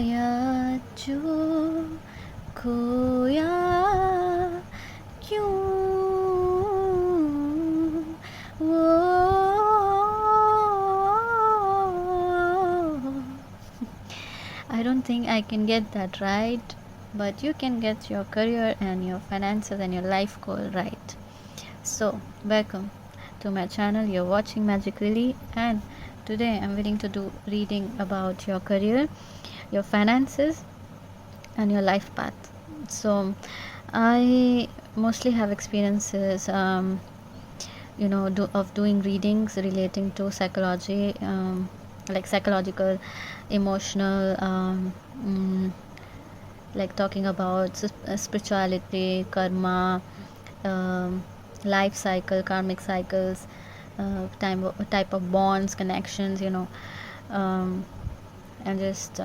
पाया जो खोया क्यों वो I don't think I can get that right, but you can get your career and your finances and your life goal right. So welcome to my channel. You're watching Magic Lily, and today I'm willing to do reading about your career, your finances and your life path. So I mostly have experiences of doing readings relating to psychology, like psychological, emotional, like talking about spirituality, karma, um, life cycle, karmic cycles, type of bonds, connections, and just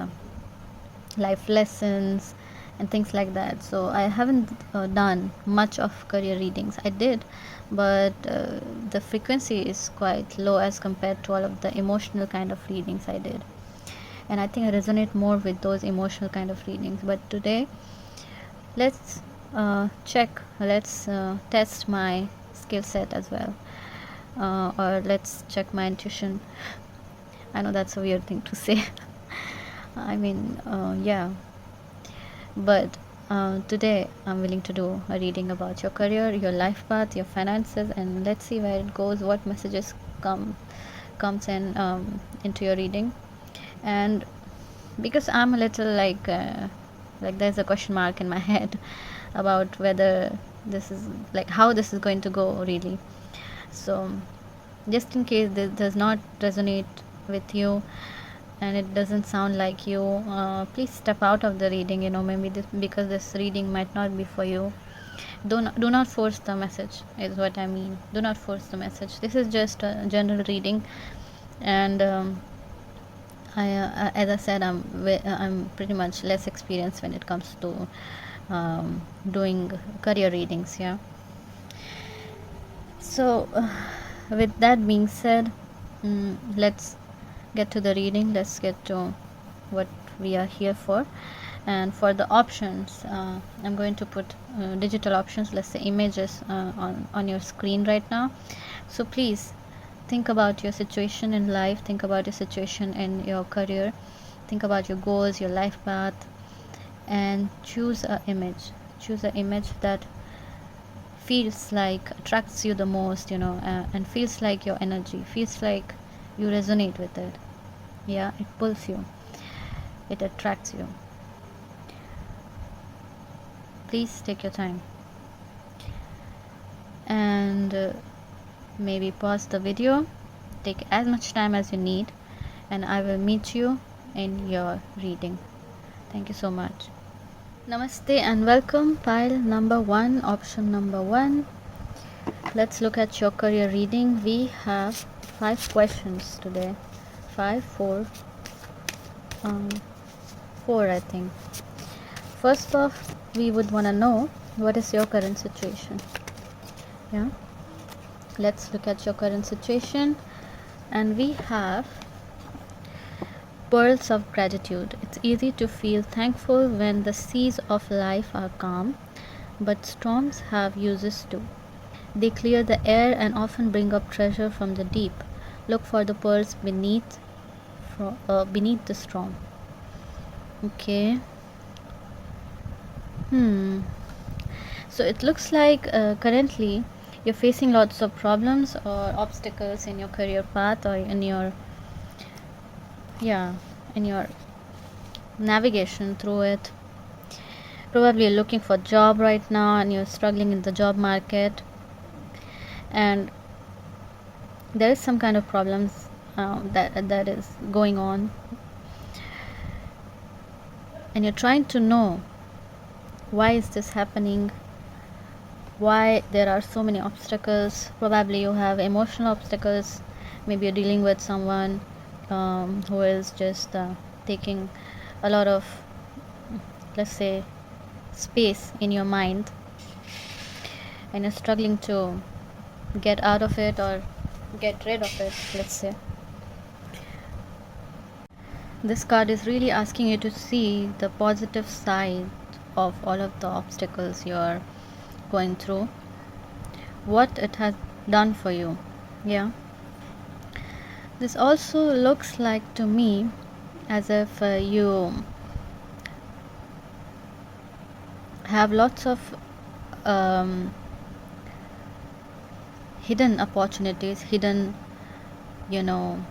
life lessons and things like that. So I haven't done much of career readings. I did, but the frequency is quite low as compared to all of the emotional kind of readings I did, and I think I resonate more with those emotional kind of readings. But today let's test my skill set as well, or let's check my intuition. I know that's a weird thing to say. I mean, yeah, but today I'm willing to do a reading about your career, your life path, your finances, and let's see where it goes, what messages comes in into your reading. And because I'm a little like there's a question mark in my head about whether this is like how this is going to go really. So just in case this does not resonate with you and it doesn't sound like you, please step out of the reading, maybe because this reading might not be for you. Do not force the message is what I mean. Do not force the message. This is just a general reading, and as I said, I'm pretty much less experienced when it comes to doing career readings. Yeah. So with that being said, let's get to the reading. Let's get to what we are here for. And for the options, I'm going to put digital options, let's say images, on your screen right now. So please think about your situation in life, think about your situation in your career, think about your goals, your life path, and choose an image that feels like attracts you the most, and feels like your energy, feels like you resonate with it. Yeah, it pulls you, it attracts you. Please take your time and maybe pause the video, take as much time as you need, and I will meet you in your reading. Thank you so much. Namaste and welcome. Pile number 1, option number 1. Let's look at your career reading. We have 5 questions today. 5, 4, 4 I think. First off, we would want to know what is your current situation. Yeah, let's look at your current situation, and we have pearls of gratitude. It's easy to feel thankful when the seas of life are calm, but storms have uses too. They clear the air and often bring up treasure from the deep. Look for the pearls beneath the storm. Okay. So it looks like currently you're facing lots of problems or obstacles in your career path, or in your navigation through it. Probably you're looking for a job right now and you're struggling in the job market, and there is some kind of problems that is going on, and you're trying to know why is this happening, why there are so many obstacles. Probably you have emotional obstacles. Maybe you're dealing with someone who is just taking a lot of, let's say, space in your mind, and you're struggling to get out of it or get rid of it, let's say. This card is really asking you to see the positive side of all of the obstacles you're going through, what it has done for you. Yeah, this also looks like to me as if you have lots of um, hidden opportunities, hidden, you know,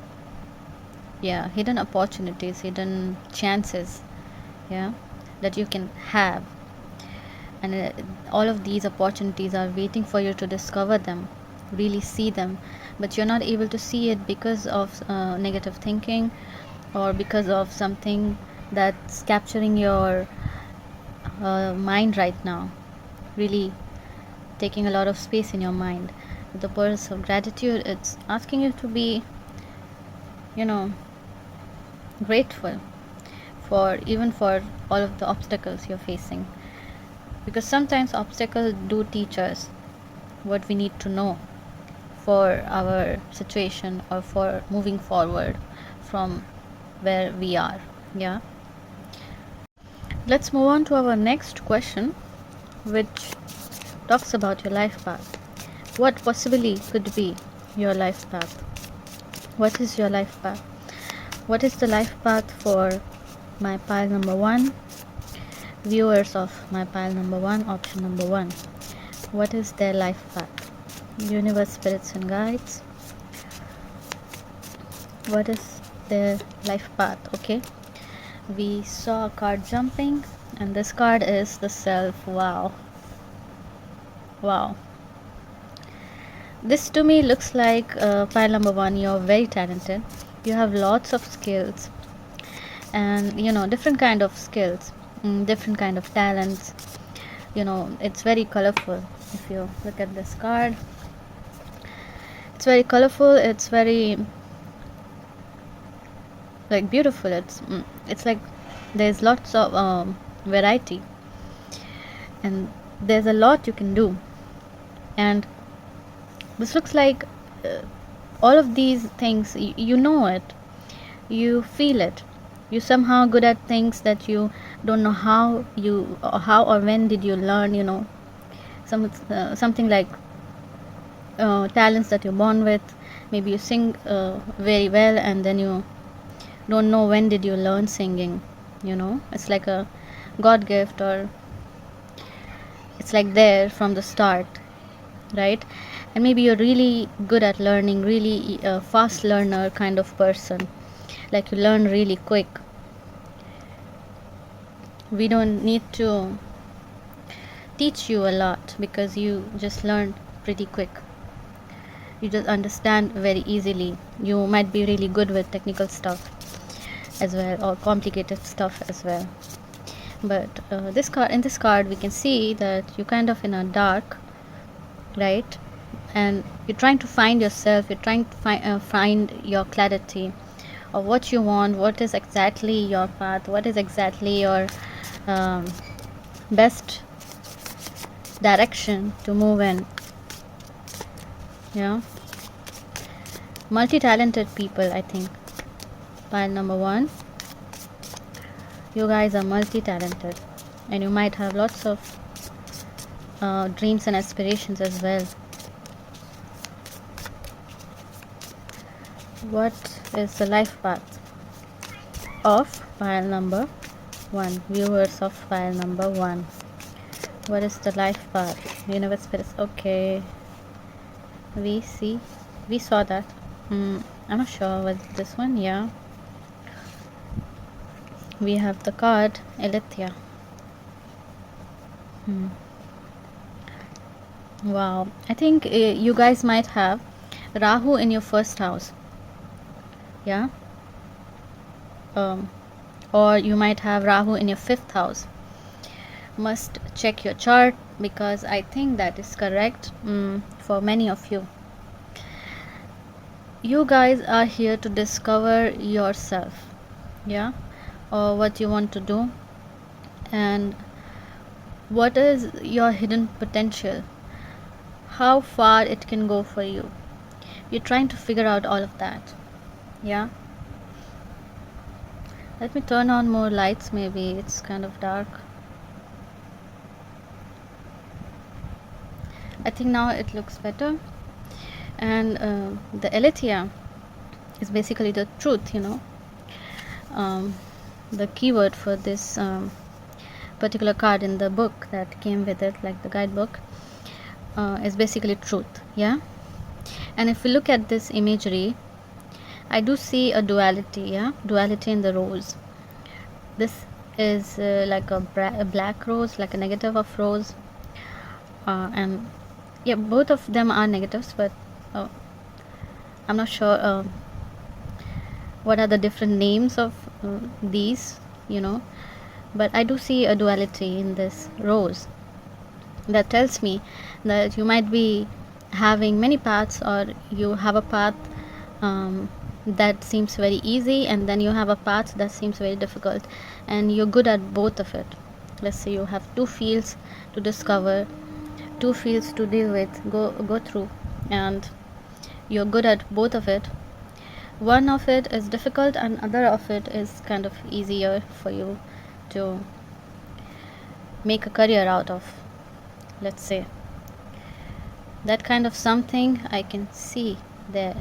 yeah, hidden opportunities, hidden chances, yeah, that you can have. And all of these opportunities are waiting for you to discover them, really see them, but you're not able to see it because of negative thinking, or because of something that's capturing your mind right now, really taking a lot of space in your mind. The purse of gratitude, it's asking you to be, grateful for even for all of the obstacles you're facing, because sometimes obstacles do teach us what we need to know for our situation or for moving forward from where we are. Yeah, let's move on to our next question, which talks about your life path. What possibly could be your life path? What is your life path? What is the life path for my pile number 1, viewers of my pile number 1, option number 1? What is their life path? Universe, spirits and guides, what is their life path? Okay, we saw a card jumping, and this card is the self. Wow, this to me looks like pile number 1, you're very talented, you have lots of skills, and different kind of skills, different kind of talents. It's very colorful. If you look at this card, it's very colorful, it's very like beautiful. It's like there's lots of variety, and there's a lot you can do. And this looks like all of these things, you know it, you feel it, you somehow good at things that you don't know how or when did you learn. Something like talents that you're born with. Maybe you sing very well, and then you don't know when did you learn singing. It's like a God gift, or it's like there from the start, right? And maybe you're really good at learning, really fast learner kind of person, like you learn really quick. We don't need to teach you a lot, because you just learn pretty quick, you just understand very easily. You might be really good with technical stuff as well, or complicated stuff as well. But in this card we can see that you're kind of in a dark, right? And you're trying to find yourself, you're trying to find your clarity of what you want, what is exactly your path, what is exactly your best direction to move in. Multi-talented people, I think. Pile number 1, you guys are multi-talented, and you might have lots of dreams and aspirations as well. What is the life path of pile number 1, viewers of pile number 1? What is the life path? Universe, spirits. Okay, we saw that. I'm not sure was this one. Yeah, we have the card Elithia. Wow, I think you guys might have Rahu in your first house. Yeah, or you might have Rahu in your 5th house. Must check your chart, because I think that is correct for many of you. You guys are here to discover yourself, yeah, or what you want to do, and what is your hidden potential, how far it can go for you. You're trying to figure out all of that. Yeah, Let me turn on more lights, maybe it's kind of dark. I think now it looks better. And the aletheia is basically the truth, the keyword for this particular card in the book that came with it, like the guidebook, is basically truth. Yeah. And if we look at this imagery, I do see a duality. Duality in the rose. This is like a black rose, like a negative of rose, and yeah, both of them are negatives, but I'm not sure what are the different names of these, but I do see a duality in this rose that tells me that you might be having many paths, or you have a path that seems very easy, and then you have a path that seems very difficult, and you're good at both of it. Let's say you have two fields to discover, two fields to deal with, go through, and you're good at both of it. One of it is difficult and other of it is kind of easier for you to make a career out of. Let's say that kind of something I can see there.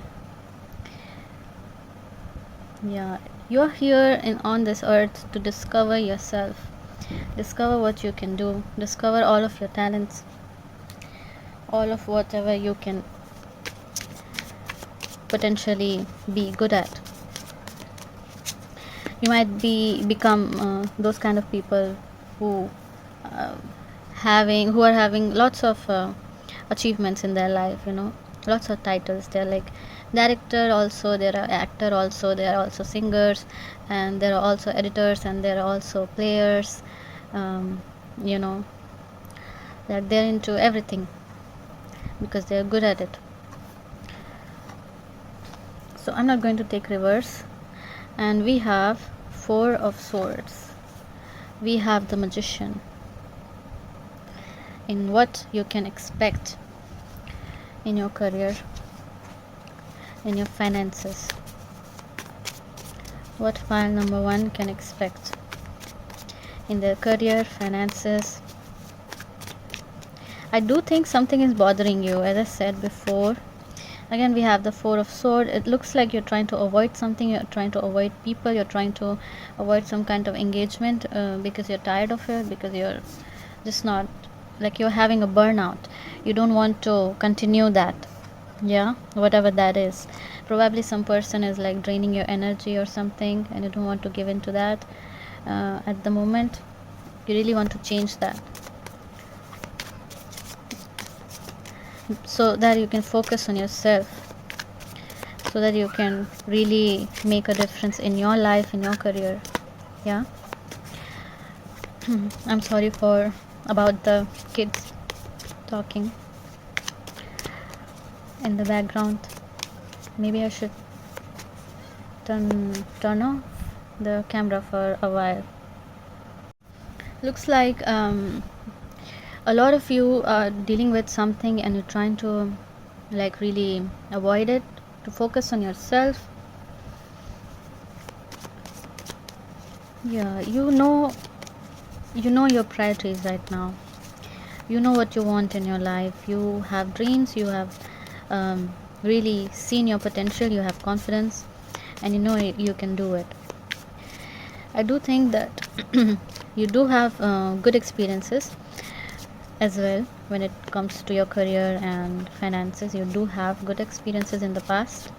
Yeah, you're here on this earth to discover yourself, discover what you can do, discover all of your talents, all of whatever you can potentially be good at. You might become those kind of people who are having lots of achievements in their life, lots of titles. They're like director also, they're an actor also, they're also singers, and there are also editors, and there are also players, that they're into everything because they're good at it. So I'm not going to take reverse. And we have Four of Swords. We have the Magician. In what you can expect in your career, in your finances. What pile number 1 can expect in their career, finances. I do think something is bothering you, as I said before. Again, we have the Four of Swords. It looks like you're trying to avoid something, you're trying to avoid people, you're trying to avoid some kind of engagement because you're tired of it, because you're just not, like, you're having a burnout. You don't want to continue that. Yeah, whatever that is. Probably some person is like draining your energy or something, and you don't want to give in to that at the moment. You really want to change that, so that you can focus on yourself, so that you can really make a difference in your life, in your career. Yeah. I'm sorry about the kids talking in the background. Maybe I should turn off the camera for a while. Looks like a lot of you are dealing with something and you're trying to like really avoid it, to focus on yourself. Yeah, you know your priorities right now. You know what you want in your life. You have dreams, you have really seen your potential, you have confidence, and you know you can do it. I do think that you do have good experiences as well when it comes to your career and finances. You do have good experiences in the past.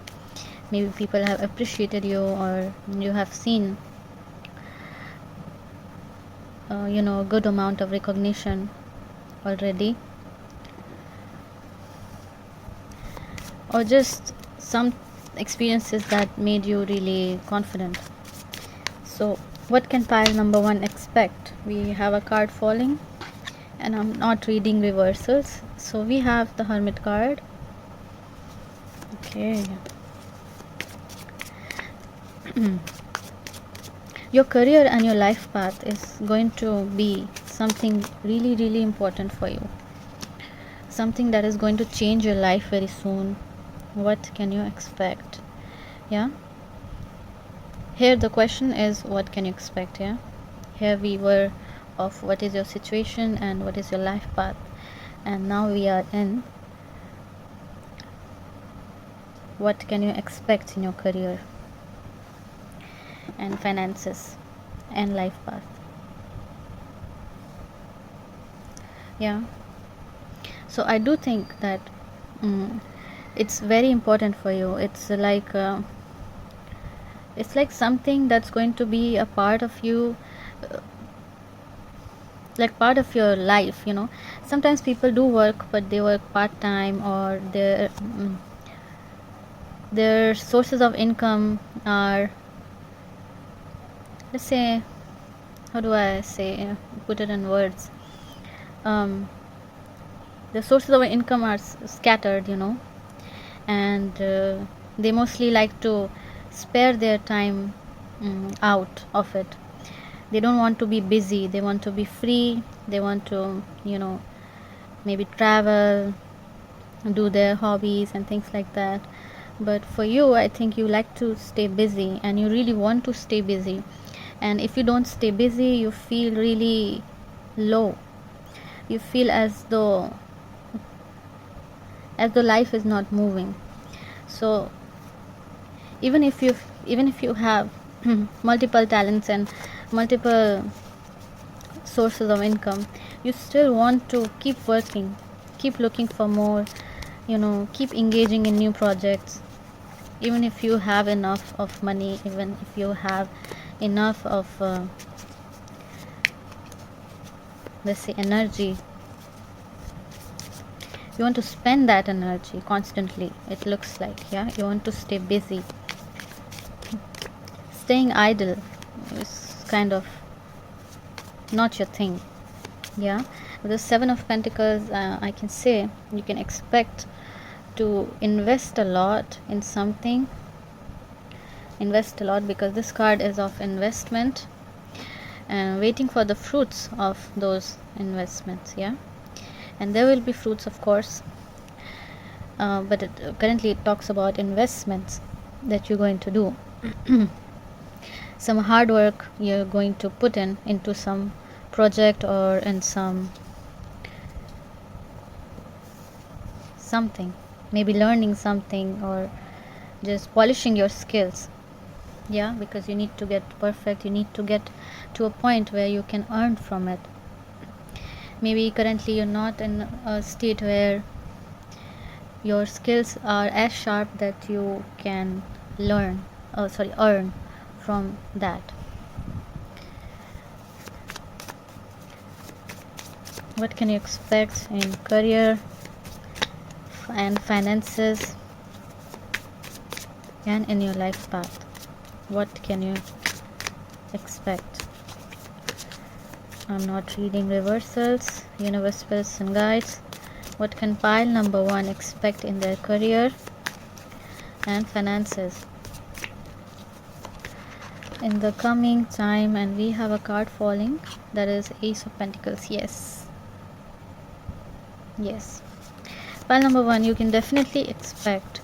Maybe people have appreciated you, or you have seen a good amount of recognition already, or just some experiences that made you really confident. So what can pile number 1 expect? We have a card falling, and I'm not reading reversals. So we have the Hermit card. Okay. Your career and your life path is going to be something really, really important for you. Something that is going to change your life very soon. What can you expect? Yeah. Here the question is, what can you expect? Yeah, here we were of what is your situation and what is your life path, and now we are in what can you expect in your career and finances and life path. Yeah, so I do think that it's very important for you. It's like something that's going to be a part of you, like part of your life, you know. Sometimes people do work, but they work part-time, or their sources of income are, let's say, how do I say, put it in words, the sources of income are scattered, you know, and they mostly like to spare their time out of it. They don't want to be busy, they want to be free, they want to, you know, maybe travel, do their hobbies and things like that. But for you, I think you like to stay busy, and you really want to stay busy. And if you don't stay busy, you feel really low. You feel as though life is not moving. So even if you have multiple talents and multiple sources of income, you still want to keep working, keep looking for more, you know, keep engaging in new projects. Even if you have enough of money, even if you have enough of let's say energy, you want to spend that energy constantly, it looks like. Yeah, you want to stay busy. Staying idle is kind of not your thing. Yeah, with the Seven of Pentacles, I can say you can expect to invest a lot in something. Invest a lot, because this card is of investment and waiting for the fruits of those investments. Yeah, and there will be fruits, of course, but currently it talks about investments that you're going to do. Some hard work you're going to put into some project, or in something, maybe learning something, or just polishing your skills. Yeah, because you need to get perfect, you need to get to a point where you can earn from it. Maybe currently you're not in a state where your skills are as sharp that you can earn from that. What can you expect in career and finances and in your life path? What can you expect? I'm not reading reversals. Universe, spirits and guides. What can pile number 1 expect in their career and finances in the coming time? And we have a card falling, that is Ace of Pentacles. Yes, pile number 1, you can definitely expect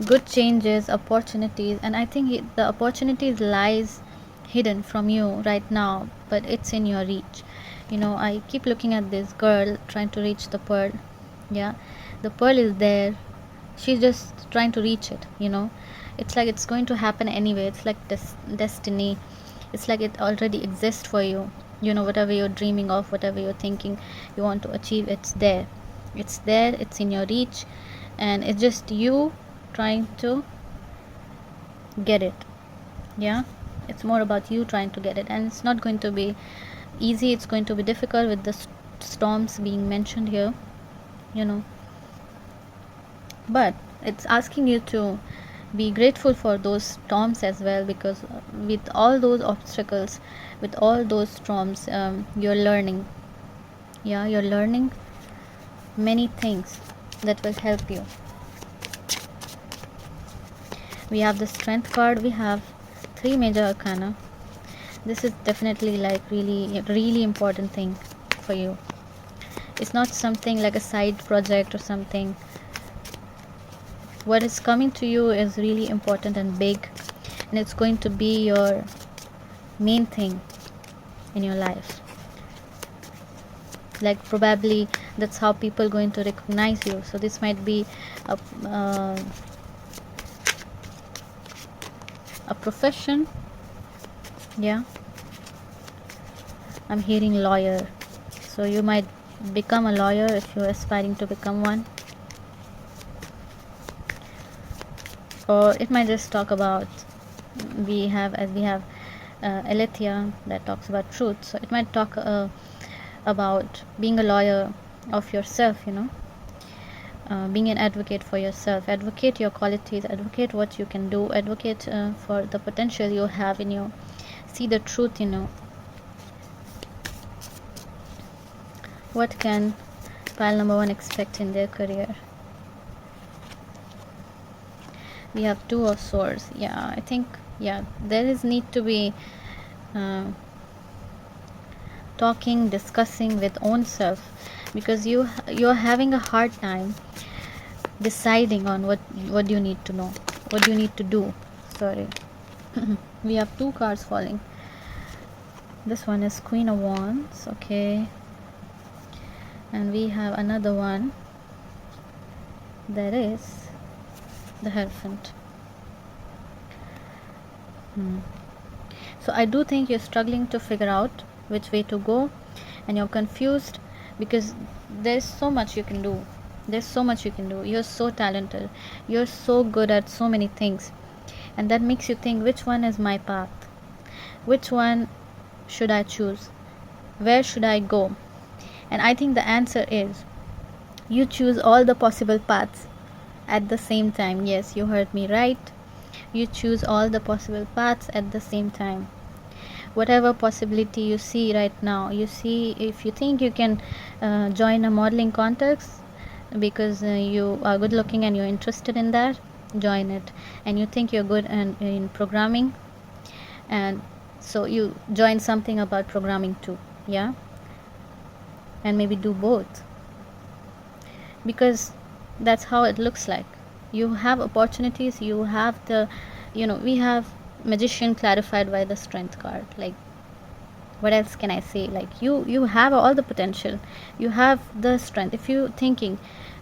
good changes, opportunities, and I think the opportunities lies hidden from you right now, but it's in your reach. You know, I keep looking at this girl trying to reach the pearl. Yeah, the pearl is there, she's just trying to reach it, you know. It's like it's going to happen anyway. It's like this destiny. It's like it already exists for you. You know, whatever you're dreaming of, whatever you're thinking you want to achieve, it's there, it's in your reach, and it's just you trying to get it. Yeah, it's more about you trying to get it, and it's not going to be easy. It's going to be difficult with the storms being mentioned here, you know, but it's asking you to be grateful for those storms as well, because with all those obstacles, with all those storms, you're learning. Yeah, you're learning many things that will help you. We have the Strength card, we have 3 major arcana. This is definitely like really important thing for you. It's not something like a side project or something. What is coming to you is really important and big, and it's going to be your main thing in your life. Like probably that's how people going to recognize you. So this might be a profession. Yeah, I'm hearing lawyer, so you might become a lawyer if you're aspiring to become one. Or it might just talk about, we have Alethea that talks about truth, so it might talk about being a lawyer of yourself, being an advocate for yourself, advocate your qualities, advocate what you can do, advocate for the potential you have in you, see the truth, what can pile number 1 expect in their career. We have 2 of swords. Yeah, I think, yeah, there is need to be talking, discussing with own self, because you're having a hard time deciding on what you need to know, what you need to do. Sorry. We have 2 cards falling. This one is Queen of Wands, okay, and we have another one that is the Hierophant. So I do think you're struggling to figure out which way to go, and you're confused because there's so much you can do. You're so talented, you're so good at so many things, and that makes you think, which one is my path, which one should I choose, where should I go? And I think the answer is, you choose all the possible paths at the same time. Yes, you heard me right. You choose all the possible paths at the same time. Whatever possibility you see right now, you see, if you think you can join a modeling contest because you are good looking and you're interested in that, join it. And you think you're good in programming, and so you join something about programming too. Yeah, and maybe do both, because that's how it looks like. You have opportunities, you have the, we have Magician clarified by the Strength card. Like, what else can I say? Like, you have all the potential, you have the strength. If you thinking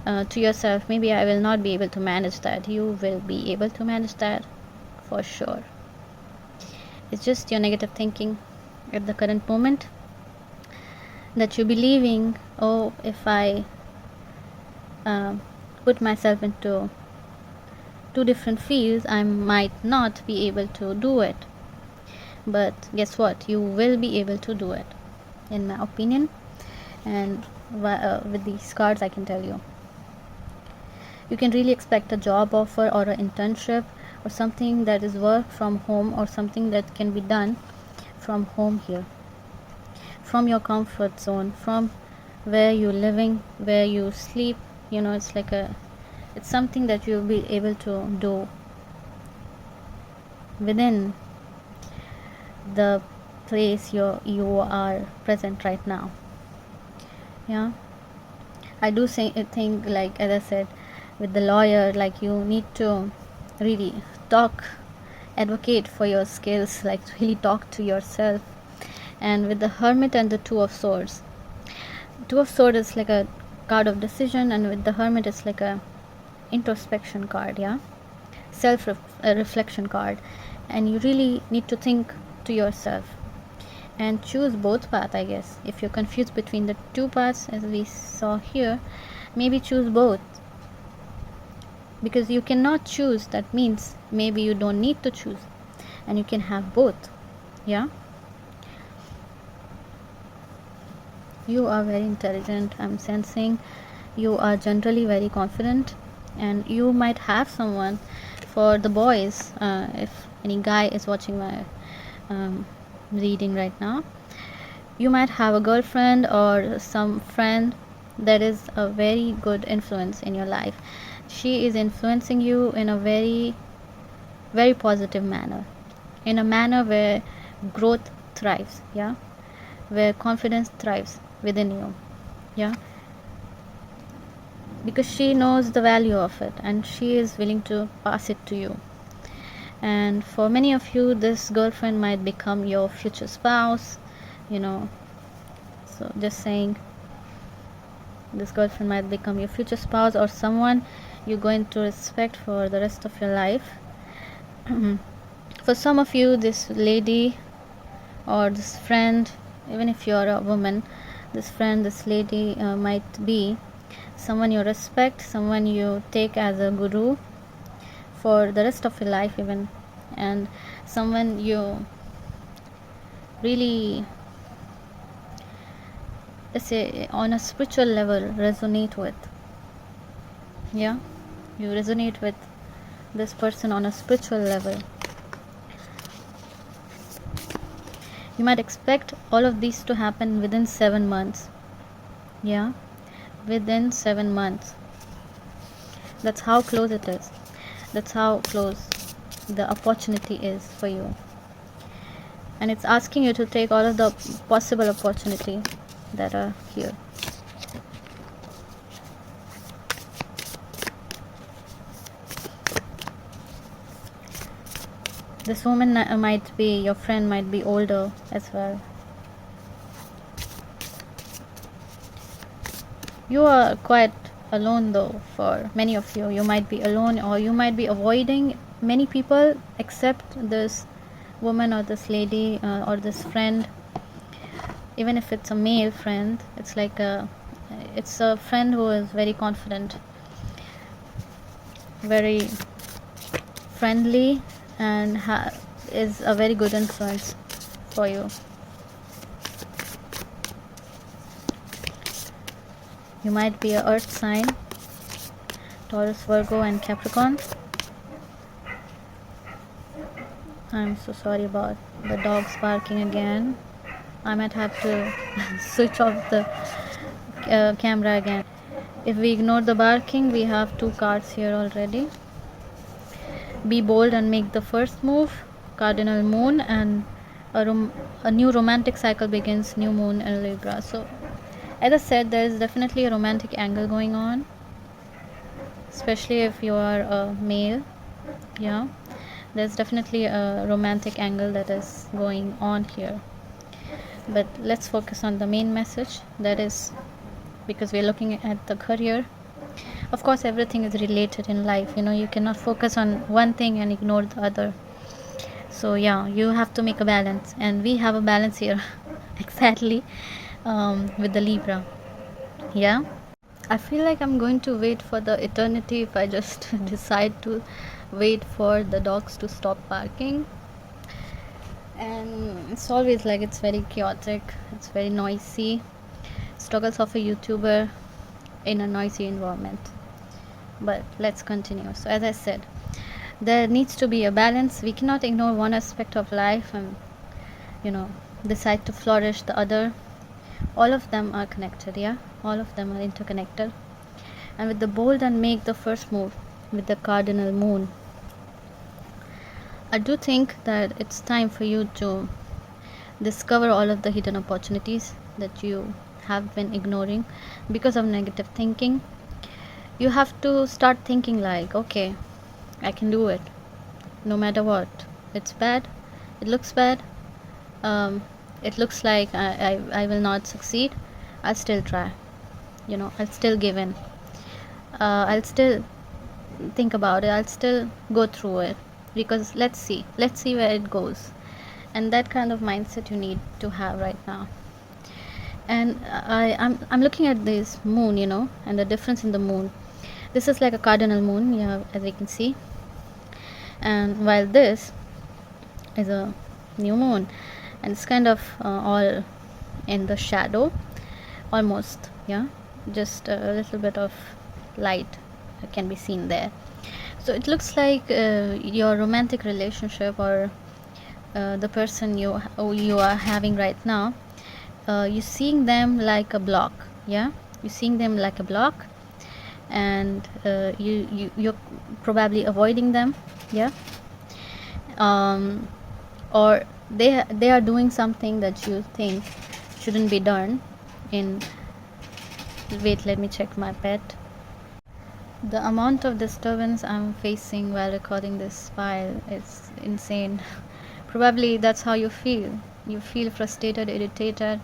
to yourself, maybe I will not be able to manage that, you will be able to manage that for sure. It's just your negative thinking at the current moment, that you're believing, oh, if I put myself into 2 different fields, I might not be able to do it. But guess what? You will be able to do it, in my opinion. And with these cards, I can tell you, you can really expect a job offer or an internship or something that is work from home, or something that can be done from home here, from your comfort zone, from where you're living, where you sleep. It's like it's something that you'll be able to do within the place you are present right now. Yeah, I do think, like, as I said, with the lawyer, like, you need to really advocate for your skills, like really talk to yourself. And with the Hermit and the Two of Swords is like a card of decision, and with the Hermit it's like a introspection card. Yeah, self reflection card. And you really need to think to yourself and choose both paths. I guess if you're confused between the 2 paths, as we saw here, maybe choose both, because you cannot choose. That means maybe you don't need to choose, and you can have both. Yeah, you are very intelligent, I'm sensing. You are generally very confident, and you might have someone. For the boys, if any guy is watching my reading right now, you might have a girlfriend or some friend that is a very good influence in your life. She is influencing you in a very, very positive manner, in a manner where growth thrives. Yeah, where confidence thrives within you. Yeah, because she knows the value of it, and she is willing to pass it to you. And for many of you, this girlfriend might become your future spouse, you know. So just saying, this girlfriend might become your future spouse, or someone you're going to respect for the rest of your life. For some of you, this lady or this friend, even if you're a woman, this friend, this lady might be someone you respect, someone you take as a guru for the rest of your life even, and someone you really, let's say, on a spiritual level resonate with. Yeah, you resonate with this person on a spiritual level. You might expect all of these to happen within 7 months. Yeah, within 7 months. That's how close it is. That's how close the opportunity is for you. And it's asking you to take all of the possible opportunity that are here. This woman might be, your friend might be older as well. You are quite alone though. For many of you, you might be alone, or you might be avoiding many people except this woman or this lady or this friend. Even if it's a male friend, it's like it's a friend who is very confident, very friendly, and is a very good influence for you. You might be a earth sign, Taurus, Virgo and Capricorn. I'm so sorry about the dogs barking again. I might have to switch off the camera again. If we ignore the barking, we have 2 cards here already. Be bold and make the first move, cardinal moon, and a new romantic cycle begins, new moon in Libra. So as I said, there is definitely a romantic angle going on, especially if you are a male. Yeah, there's definitely a romantic angle that is going on here. But let's focus on the main message, that is, because we're looking at the career. Of course, everything is related in life, you know, you cannot focus on one thing and ignore the other. So yeah, you have to make a balance, and we have a balance here exactly with the Libra. Yeah, I feel like I'm going to wait for the eternity if I just decide to wait for the dogs to stop barking. And it's always like, it's very chaotic, it's very noisy. Struggles of a YouTuber in a noisy environment. But let's continue. So as I said, there needs to be a balance. We cannot ignore one aspect of life and, you know, decide to flourish the other. All of them are connected. Yeah, all of them are interconnected. And with the bold and make the first move, with the cardinal moon, I do think that it's time for you to discover all of the hidden opportunities that you have been ignoring because of negative thinking. You have to start thinking like, okay, I can do it no matter what. It's bad, it looks bad, it looks like I will not succeed. I'll still try, you know, I'll still give in, I'll still think about it, I'll still go through it, because let's see where it goes. And that kind of mindset you need to have right now. And I'm looking at this moon, you know, and the difference in the moon. This is like a cardinal moon, yeah, as you can see, and while this is a new moon, and it's kind of all in the shadow almost. Yeah, just a little bit of light can be seen there. So it looks like your romantic relationship, or the person you are having right now, you're seeing them like a block. Yeah, you're seeing them like a block, and you're probably avoiding them. Yeah, or they are doing something that you think shouldn't be done in. Wait, let me check my pet. The amount of disturbance I'm facing while recording this file is insane. Probably that's how you feel. You feel frustrated, irritated,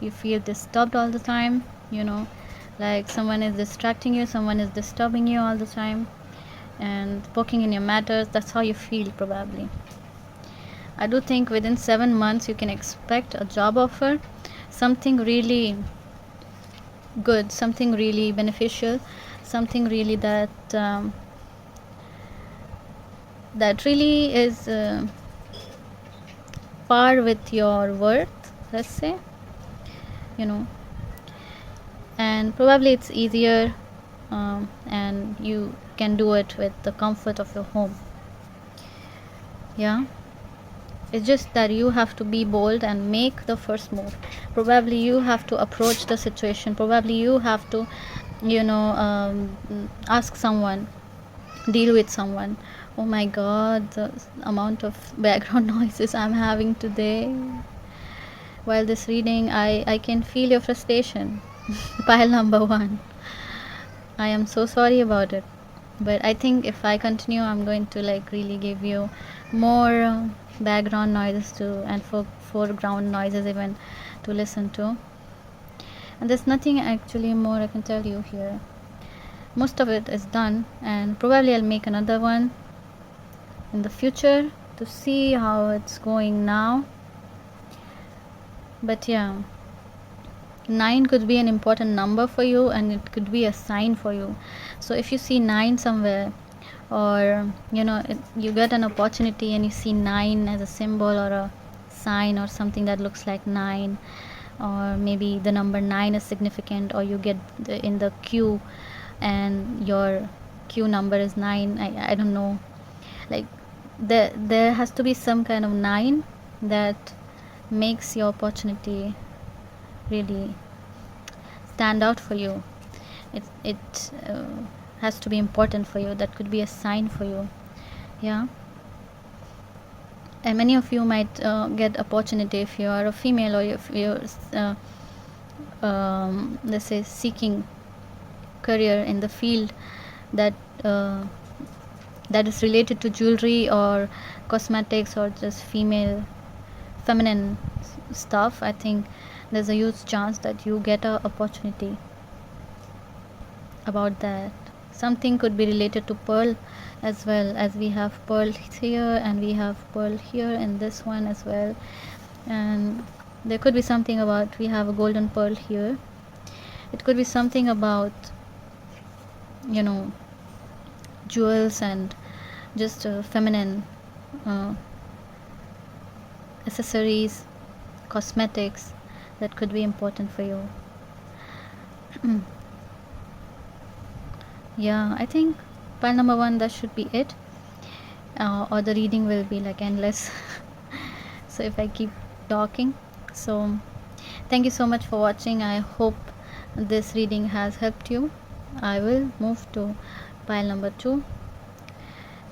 you feel disturbed all the time, like someone is distracting you, someone is disturbing you all the time and poking in your matters. That's how you feel, probably. I do think within 7 months you can expect a job offer, something really good, something really beneficial, something really that really is par with your worth, let's say, and probably it's easier, and you can do it with the comfort of your home. Yeah, it's just that you have to be bold and make the first move. Probably you have to approach the situation. Probably you have to ask someone, deal with someone. Oh my god, the amount of background noises I'm having today while this reading. I can feel your frustration. Pile number 1. I am so sorry about it, but I think if I continue, I'm going to really give you more background noises to, and foreground noises even, to listen to. And there's nothing actually more I can tell you here. Most of it is done, and probably I'll make another one in the future to see how it's going now. But yeah, 9 could be an important number for you, and it could be a sign for you. So if you see 9 somewhere, or you get an opportunity and you see 9 as a symbol or a sign or something that looks like 9, or maybe the number 9 is significant, or you get in the queue and your queue number is 9. I don't know, there has to be some kind of 9 that makes your opportunity really stand out for you. It has to be important for you. That could be a sign for you. Yeah. And many of you might get opportunity if you are a female, or if you're let's say seeking career in the field that that is related to jewelry or cosmetics or just feminine stuff. I think there's a huge chance that you get a opportunity about that. Something could be related to pearl as well, as we have pearl here and we have pearl here in this one as well. And there could be something about, we have a golden pearl here. It could be something about jewels and just feminine accessories, cosmetics that could be important for you. Yeah, I think pile number 1, that should be it, or the reading will be endless. So if I keep talking. So thank you so much for watching. I hope this reading has helped you. I will move to pile number 2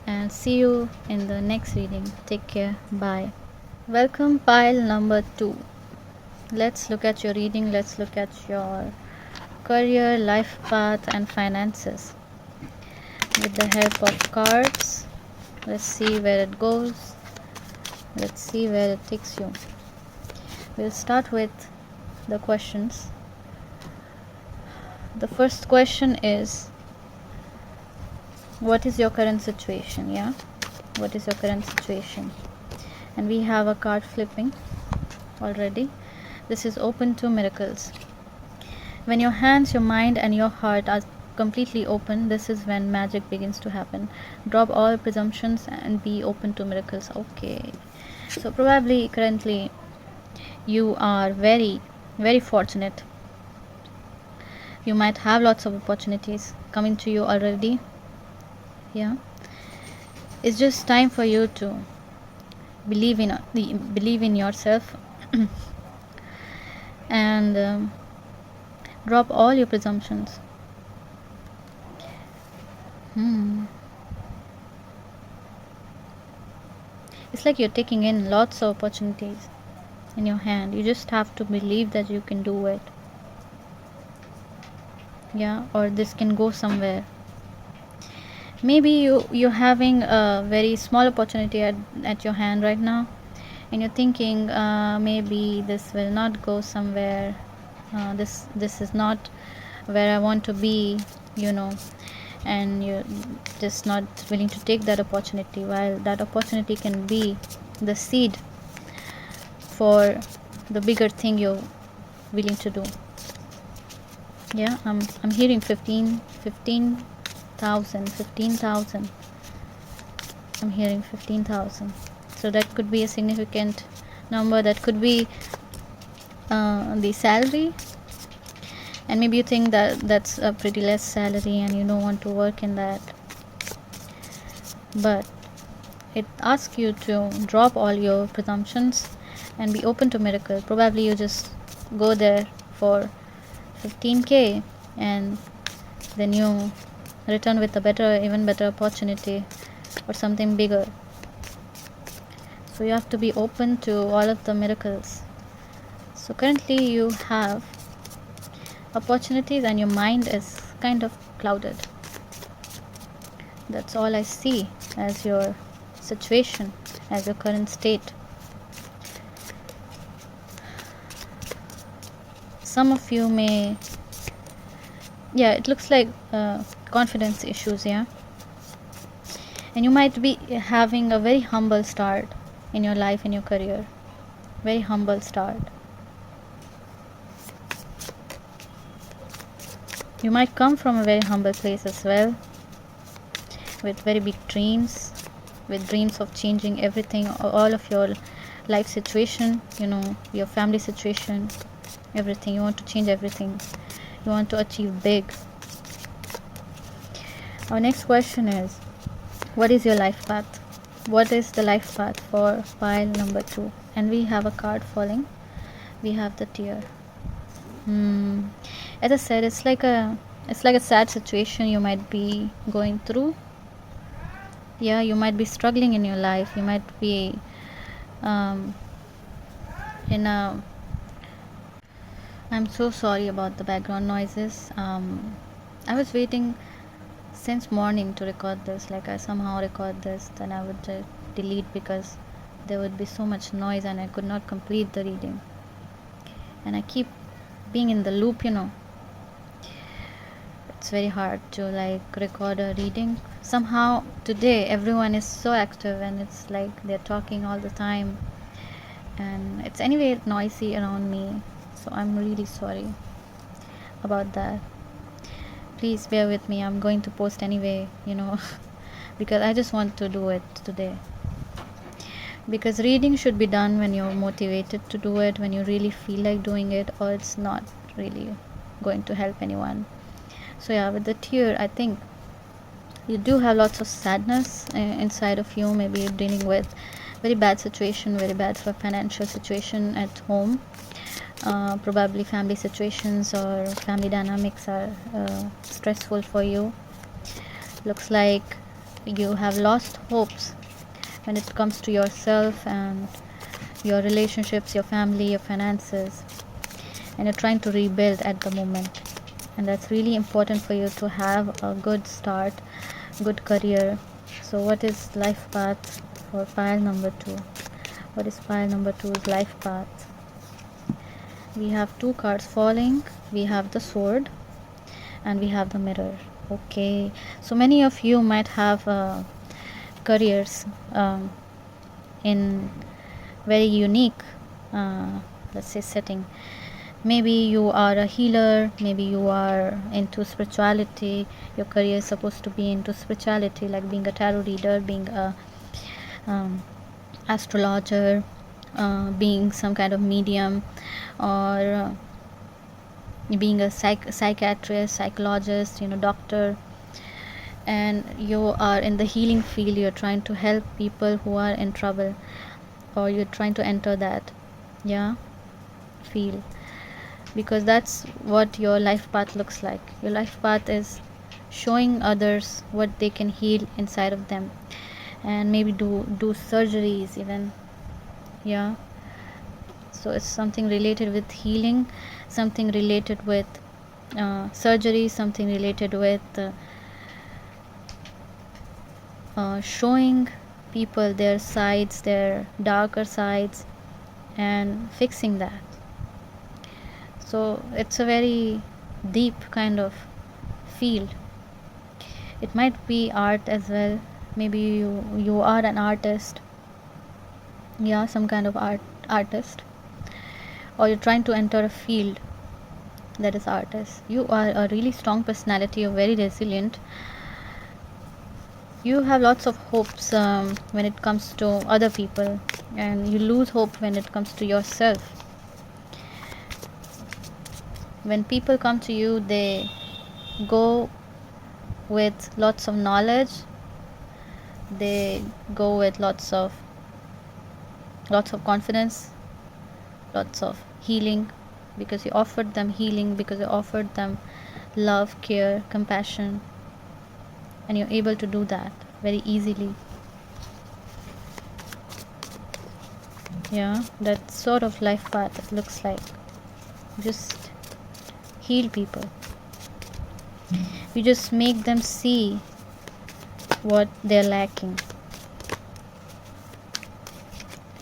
and see you in the next reading. Take care. Bye. Welcome, pile number 2. Let's look at your reading. Let's look at your career, life path, and finances with the help of cards. Let's see where it goes. Let's see where it takes you. We'll start with the questions. The first question is, what is your current situation? Yeah, what is your current situation? And we have a card flipping already. This is open to miracles. When your hands, your mind, and your heart are completely open, this is when magic begins to happen. Drop all presumptions and be open to miracles. Okay, so probably currently you are very, very fortunate. You might have lots of opportunities coming to you already. Yeah, it's just time for you to believe in yourself and drop all your presumptions. It's like you're taking in lots of opportunities in your hand. You just have to believe that you can do it. Yeah, or this can go somewhere. Maybe you're having a very small opportunity at your hand right now, and you're thinking, maybe this will not go somewhere, this is not where I want to be, you know, and you're just not willing to take that opportunity, while that opportunity can be the seed for the bigger thing you're willing to do. Yeah, I'm hearing 15,000. I'm hearing 15,000. So that could be a significant number. That could be the salary, and maybe you think that that's a pretty less salary and you don't want to work in that, but it asks you to drop all your presumptions and be open to miracle. Probably you just go there for 15k, and then you return with a even better opportunity or something bigger. So you have to be open to all of the miracles. So currently you have opportunities and your mind is kind of clouded. That's all I see as your situation, as your current state. Some of you may, yeah, it looks like confidence issues, yeah, and you might be having a very humble start in your life, in your career. Very humble start. You might come from a very humble place as well, with very big dreams, with dreams of changing everything, all of your life situation, you know, your family situation, everything. You want to change everything. You want to achieve big. Our next question is, what is your life path? What is the life path for pile number 2? And we have a card falling. We have the tear. As I said, it's like a sad situation you might be going through. Yeah, you might be struggling in your life. You might be in a, I'm so sorry about the background noises. I was waiting since morning to record this. Like, I somehow record this, then I would delete because there would be so much noise and I could not complete the reading. And I keep being in the loop, you know. It's very hard to like record a reading. Somehow today everyone is so active and it's like they're talking all the time, and it's anyway noisy around me, so I'm really sorry about that. Please bear with me. I'm going to post anyway, you know, because I just want to do it today. Because reading should be done when you're motivated to do it, when you really feel like doing it, or it's not really going to help anyone. So yeah, with the tear, I think you do have lots of sadness inside of you. Maybe you're dealing with very bad situation, very bad for financial situation at home. Probably family situations or family dynamics are stressful for you. Looks like you have lost hopes when it comes to yourself and your relationships, your family, your finances, and you're trying to rebuild at the moment. And that's really important for you to have a good start, good career. So what is life path for pile number 2? What is pile number 2's life path? We have 2 cards falling. We have the sword and we have the mirror. Okay, so many of you might have careers in very unique, let's say, setting. Maybe you are a healer, maybe you are into spirituality. Your career is supposed to be into spirituality, like being a tarot reader, being a astrologer, being some kind of medium, or being a psychiatrist, psychologist, you know, doctor. And you are in the healing field. You're trying to help people who are in trouble, or you're trying to enter that, yeah, field, because that's what your life path looks like. Your life path is showing others what they can heal inside of them, and maybe do surgeries even, yeah. So it's something related with healing, something related with surgery, something related with showing people their sides, their darker sides, and fixing that. So it's a very deep kind of field. It might be art as well. Maybe you are an artist, yeah, some kind of artist, or you're trying to enter a field that is artist. You are a really strong personality, you're very resilient, you have lots of hopes when it comes to other people, and you lose hope when it comes to yourself. When people come to you, they go with lots of knowledge, they go with lots of confidence, lots of healing, because you offered them healing, because you offered them love, care, compassion, and you're able to do that very easily. Yeah, that sort of life path it looks like. Just heal people. You just make them see what they're lacking.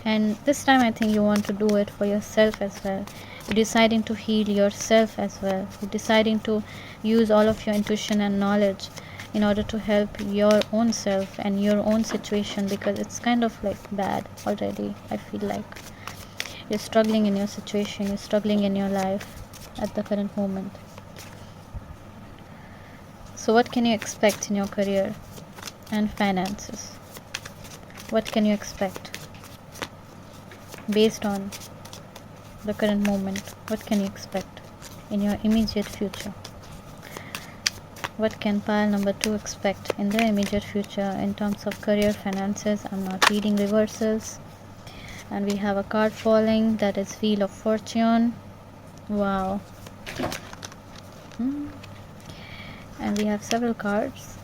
And this time I think you want to do it for yourself as well. You're deciding to heal yourself as well. You're deciding to use all of your intuition and knowledge in order to help your own self and your own situation, because it's kind of like bad already. I feel like you're struggling in your situation, you're struggling in your life at the current moment. So what can you expect in your career and finances? What can you expect based on the current moment? What can you expect in your immediate future? What can pile number 2 expect in their immediate future in terms of career, finances? I'm not reading reversals. And we have a card falling, that is Wheel of Fortune. Wow. And we have several cards.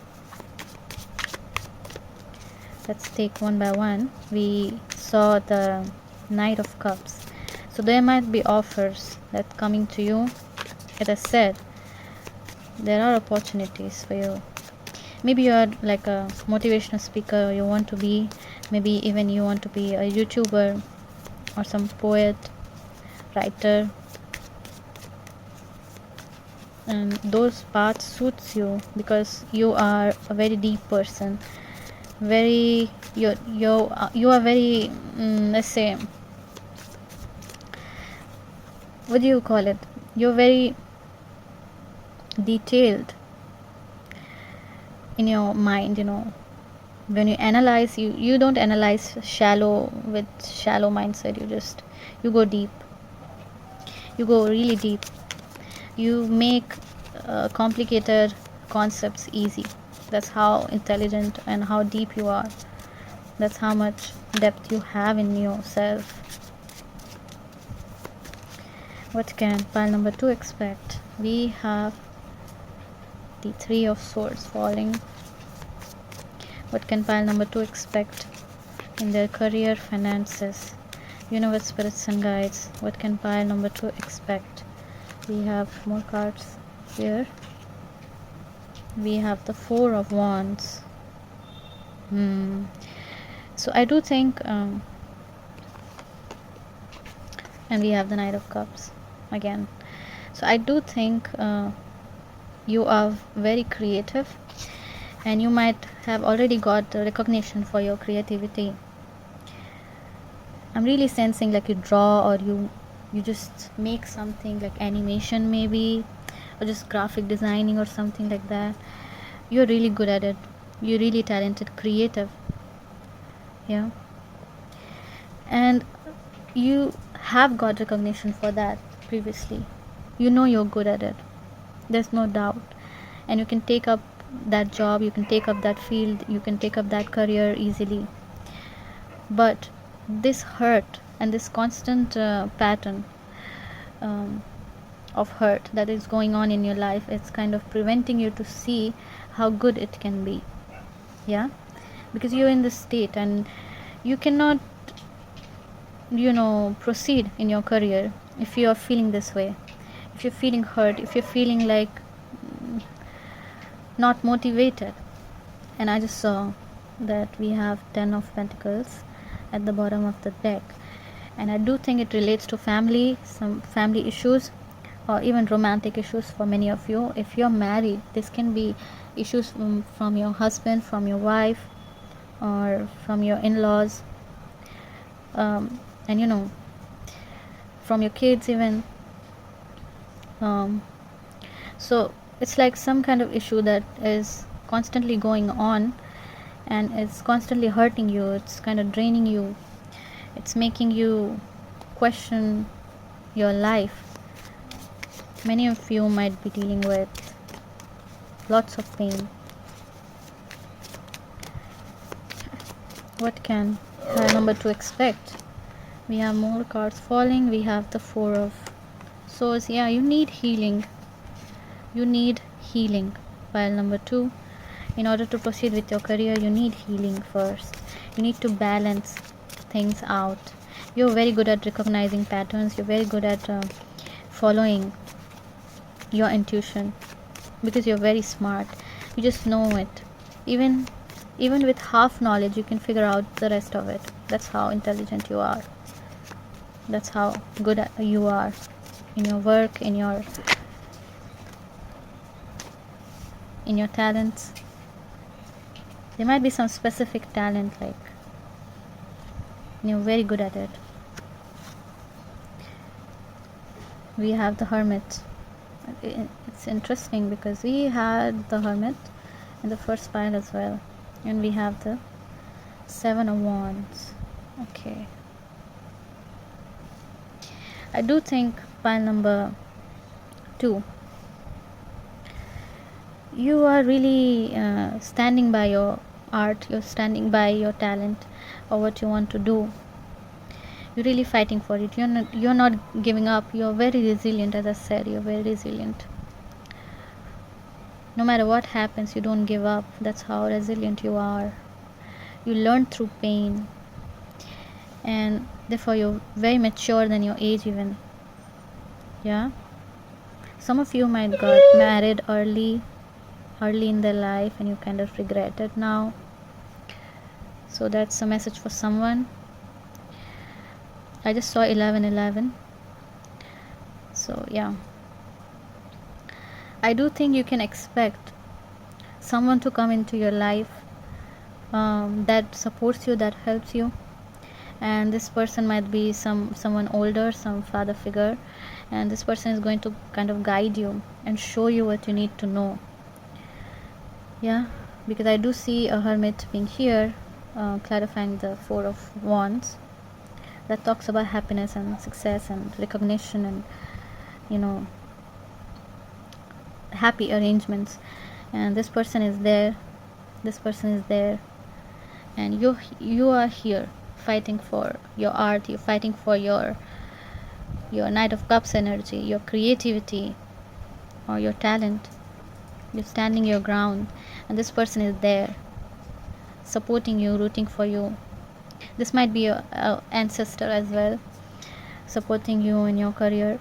Let's take one by one. We saw the Knight of Cups. So there might be offers that coming to you. As I said, there are opportunities for you. Maybe you are like a motivational speaker, you want to be, maybe even you want to be a YouTuber or some poet, writer, and those paths suits you because you are a very deep person, very you are very let's say, what do you call it, you're very detailed in your mind, you know. When you analyze, you don't analyze shallow with shallow mindset. You go deep, you go really deep, you make complicated concepts easy. That's how intelligent and how deep you are. That's how much depth you have in yourself. What can pile number 2 expect? We have the 3 of Swords falling. What can pile number 2 expect in their career, finances, universe, spirits and guides? What can pile number 2 expect? We have more cards here. We have the 4 of Wands. So I do think and we have the Knight of Cups again. So I do think you are very creative, and you might have already got recognition for your creativity. I'm really sensing like you draw, or you just make something like animation maybe, or just graphic designing or something like that. You're really good at it. You're really talented, creative. Yeah. And you have got recognition for that previously. You know you're good at it. There's no doubt. And you can take up that job, you can take up that field, you can take up that career easily. But this hurt and this constant pattern of hurt that is going on in your life, it's kind of preventing you to see how good it can be. Yeah, because you're in this state and you cannot, you know, proceed in your career if you are feeling this way, if you're feeling hurt, if you're feeling like not motivated. And I just saw that we have 10 of Pentacles at the bottom of the deck, and I do think it relates to family, some family issues, or even romantic issues for many of you. If you're married, this can be issues from your husband, from your wife, or from your in-laws, and from your kids even. So it's like some kind of issue that is constantly going on, and it's constantly hurting you, it's kind of draining you, it's making you question your life. Many of you might be dealing with lots of pain. What can number 2 expect? We have more cards falling. We have the 4 of Swords. Yeah, you need healing. You need healing. Pile number 2. In order to proceed with your career, you need healing first. You need to balance things out. You're very good at recognizing patterns. You're very good at following your intuition, because you're very smart. You just know it. Even with half knowledge, you can figure out the rest of it. That's how intelligent you are. That's how good you are in your work, in your talents. There might be some specific talent, like you're very good at it. We have the Hermit. It's interesting because we had the Hermit in the first pile as well, and we have the 7 of Wands. Okay, I do think pile number 2, you are really standing by your art, you're standing by your talent or what you want to do. You're really fighting for it. You're not giving up. You're very resilient. As I said, you're very resilient. No matter what happens, you don't give up. That's how resilient you are. You learn through pain, and therefore you're very mature than your age even. Yeah, some of you might got married early in their life, and you kind of regret it now. So that's a message for someone. I just saw 1111. So yeah, I do think you can expect someone to come into your life that supports you, that helps you, and this person might be someone older, some father figure, and this person is going to kind of guide you and show you what you need to know. Yeah, because I do see a Hermit being here, clarifying the 4 of Wands. That talks about happiness and success and recognition and happy arrangements. And this person is there, and you are here fighting for your art. You're fighting for your Knight of Cups energy, your creativity or your talent. You're standing your ground, and this person is there supporting you, rooting for you. This might be your ancestor as well, supporting you in your career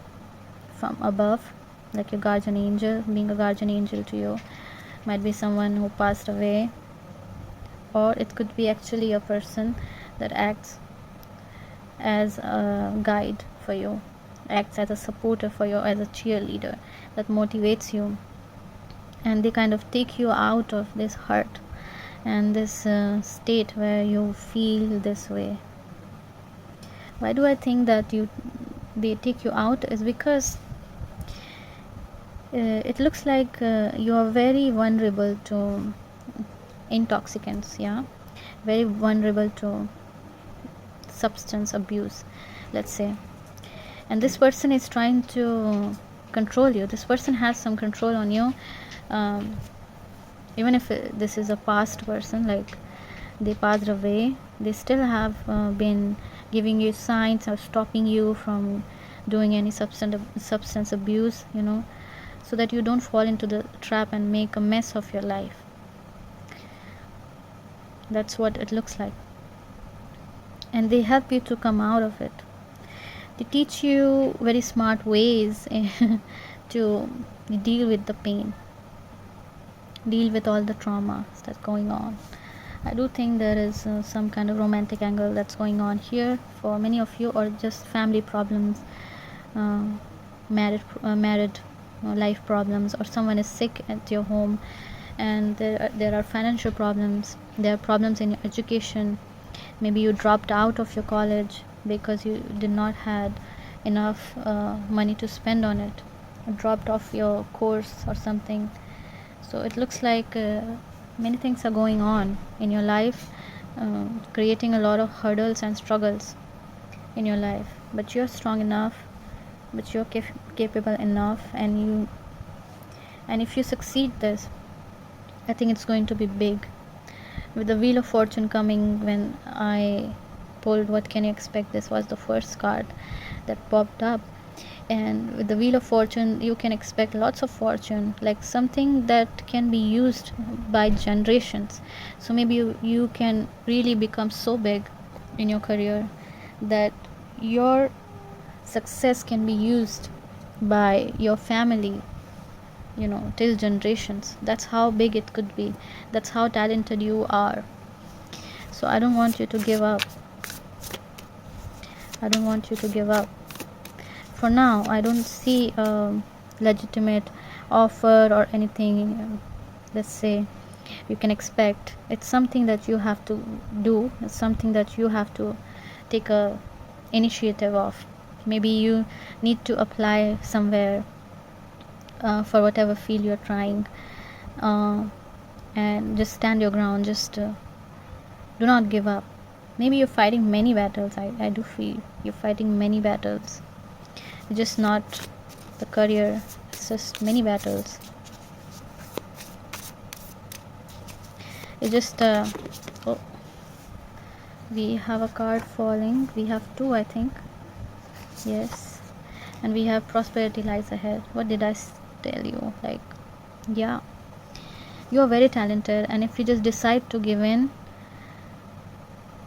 from above, like your guardian angel, being a guardian angel to you. Might be someone who passed away, or it could be actually a person that acts as a guide for you, acts as a supporter for you, as a cheerleader that motivates you, and they kind of take you out of this hurt and this state where you feel this way. Why do I think that they take you out? Is because it looks like you are very vulnerable to intoxicants, yeah, very vulnerable to substance abuse, let's say, and this person is trying to control you. This person has some control on you, even if this is a past person, like they passed away, they still have been giving you signs or stopping you from doing any substance abuse, so that you don't fall into the trap and make a mess of your life. That's what it looks like. And they help you to come out of it. They teach you very smart ways to deal with the pain, deal with all the trauma that's going on. I do think there is some kind of romantic angle that's going on here for many of you, or just family problems, uh, married life problems, or someone is sick at your home, and there are financial problems, there are problems in your education. Maybe you dropped out of your college because you did not had enough money to spend on it, dropped off your course or something. So it looks like many things are going on in your life, creating a lot of hurdles and struggles in your life, but you're strong enough, but you're capable enough, and if you succeed this, I think it's going to be big. With the Wheel of Fortune coming, when I pulled what can you expect, this was the first card that popped up. And with the Wheel of Fortune, you can expect lots of fortune, like something that can be used by generations. So maybe you can really become so big in your career that your success can be used by your family, till generations. That's how big it could be. That's how talented you are. So I don't want you to give up. I don't want you to give up. For now, I don't see a legitimate offer or anything, let's say, you can expect. It's something that you have to do. It's something that you have to take a initiative of. Maybe you need to apply somewhere for whatever field you're trying, and just stand your ground. Just do not give up. Maybe you're fighting many battles. I do feel you're fighting many battles. It's just not the career, it's just many battles. It's just oh, we have a card falling. We have two, I think. Yes. And we have prosperity lies ahead. What did I tell you? Like, yeah, you are very talented, and if you just decide to give in,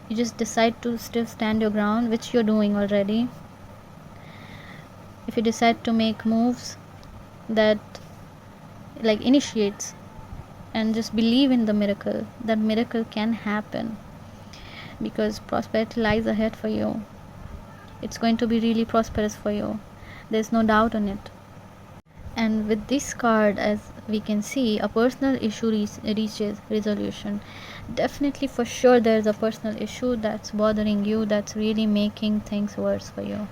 you just decide to still stand your ground, which you're doing already. If you decide to make moves that like initiates, and just believe in the miracle, that miracle can happen, because prosperity lies ahead for you. It's going to be really prosperous for you. There's no doubt on it. And with this card, as we can see, a personal issue reaches resolution. Definitely, for sure, there's a personal issue that's bothering you, that's really making things worse for you.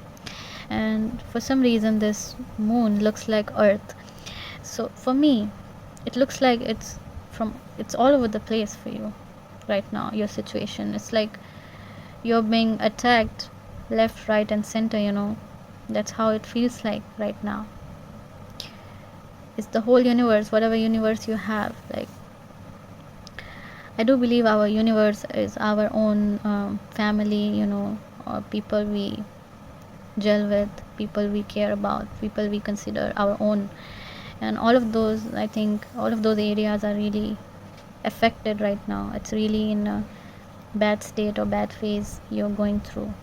And for some reason, this moon looks like Earth. So for me, it looks like it's all over the place for you right now. Your situation, it's like you're being attacked left, right, and center. That's how it feels like right now. It's the whole universe, whatever universe you have. Like, I do believe our universe is our own family, or people we gel with, people we care about, people we consider our own. And all of those, I think, all of those areas are really affected right now. It's really in a bad state or bad phase you're going through.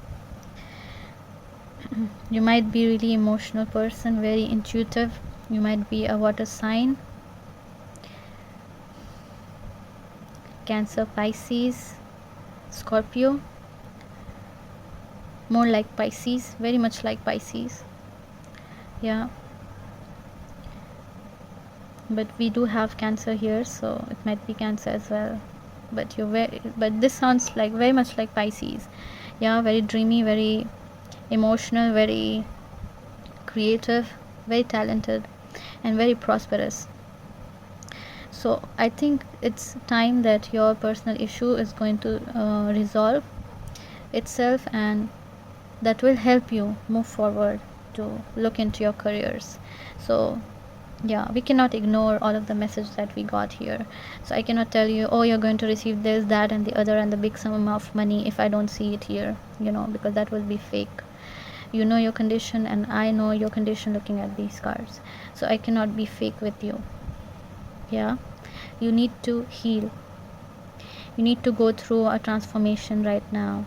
You might be really emotional person, very intuitive. You might be a water sign, Cancer, Pisces, Scorpio. More like Pisces, very much like Pisces. Yeah, but we do have Cancer here, so it might be Cancer as well. But but this sounds like very much like Pisces. Yeah, very dreamy, very emotional, very creative, very talented, and very prosperous. So I think it's time that your personal issue is going to resolve itself, and that will help you move forward to look into your careers. So yeah, we cannot ignore all of the message that we got here. So I cannot tell you, oh, you're going to receive this, that, and the other, and the big sum of money if I don't see it here, because that will be fake. You know your condition, and I know your condition looking at these cards. So I cannot be fake with you. Yeah, you need to heal. You need to go through a transformation right now.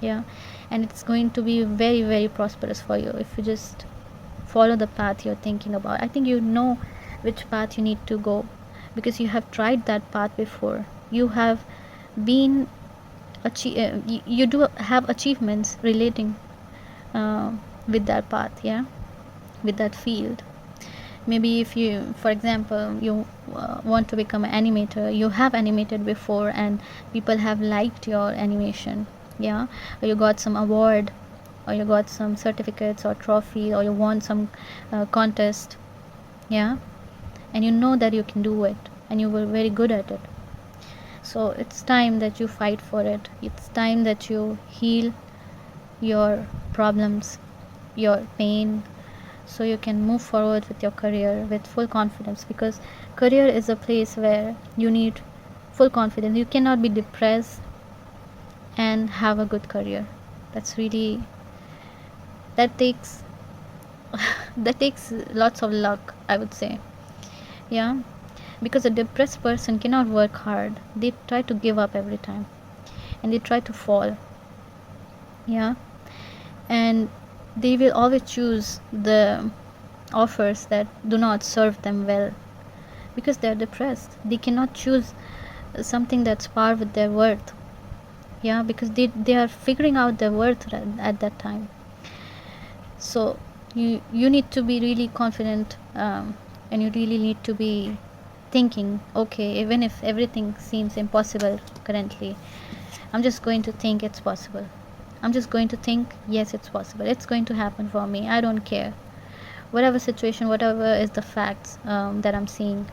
Yeah, and it's going to be very, very prosperous for you if you just follow the path you're thinking about. I think you know which path you need to go, because you have tried that path before. You have been you do have achievements relating with that path, yeah, with that field. Maybe if you, for example, you want to become an animator, you have animated before and people have liked your animation, yeah, or you got some award, or you got some certificates or trophy, or you won some contest, yeah, and you know that you can do it and you were very good at it. So it's time that you fight for it. It's time that you heal your problems, your pain, so you can move forward with your career with full confidence, because career is a place where you need full confidence. You cannot be depressed and have a good career. That's really, that takes that takes lots of luck, I would say, yeah, because a depressed person cannot work hard. They try to give up every time and they try to fall, yeah, and they will always choose the offers that do not serve them well, because they are depressed. They cannot choose something that's par with their worth, yeah, because they are figuring out their worth at that time. So you need to be really confident, and you really need to be thinking, okay, even if everything seems impossible currently, I'm just going to think it's possible. I'm just going to think, yes, it's possible, it's going to happen for me. I don't care whatever situation, whatever is the facts that I'm seeing.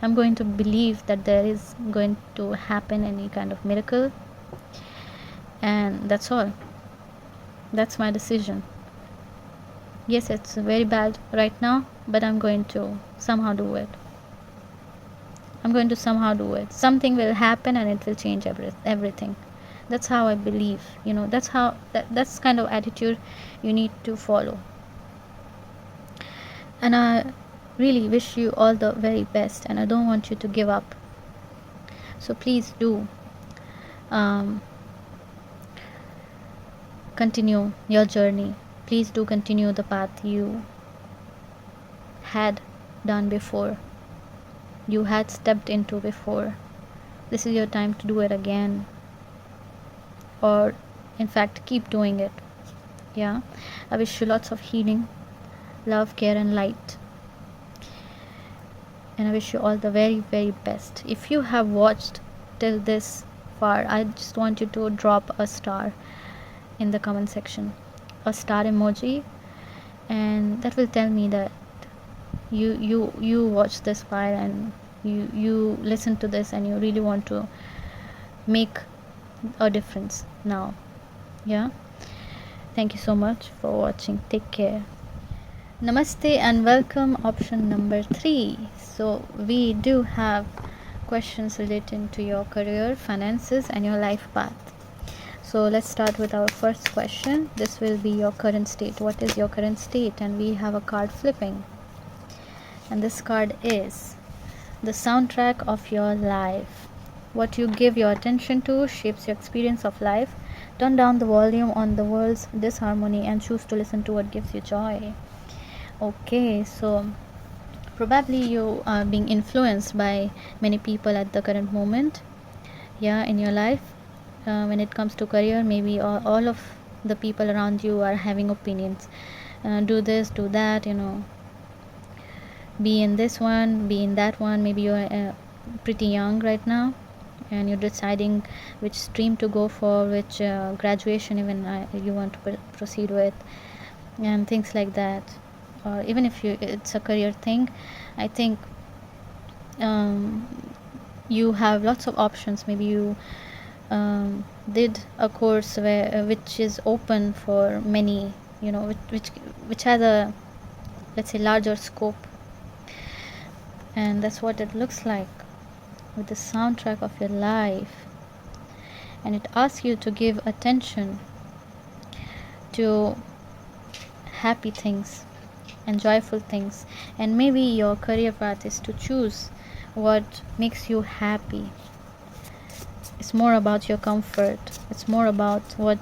I'm going to believe that there is going to happen any kind of miracle, and that's all. That's my decision. Yes, it's very bad right now, but I'm going to somehow do it. I'm going to somehow do it. Something will happen and it will change everything. That's how I believe, that's kind of attitude you need to follow. And I really wish you all the very best, and I don't want you to give up. So please do continue your journey. Please do continue the path you had done before, you had stepped into before. This is your time to do it again, or in fact keep doing it, yeah. I wish you lots of healing, love, care and light, and I wish you all the very very best. If you have watched till this far, I just want you to drop a star in the comment section, a star emoji, and that will tell me that you watched this far and you listen to this and you really want to make a difference now, yeah. Thank you so much for watching. Take care. Namaste and welcome. Option number 3. So we do have questions relating to your career, finances and your life path. So let's start with our first question. This will be your current state. What is your current state? And we have a card flipping, and this card is the soundtrack of your life. What you give your attention to shapes your experience of life. Turn down the volume on the world's disharmony and choose to listen to what gives you joy. Okay, so probably you are being influenced by many people at the current moment, yeah, in your life. When it comes to career, maybe all of the people around you are having opinions. Do this, do that, be in this one, be in that one. Maybe you're pretty young right now and you're deciding which stream to go for, which graduation even you want to proceed with, and things like that. Or even if it's a career thing, I think you have lots of options. Maybe you did a course which is open for many, which has a, let's say, larger scope, and that's what it looks like with the soundtrack of your life. And it asks you to give attention to happy things and joyful things, and maybe your career path is to choose what makes you happy. It's more about your comfort, it's more about what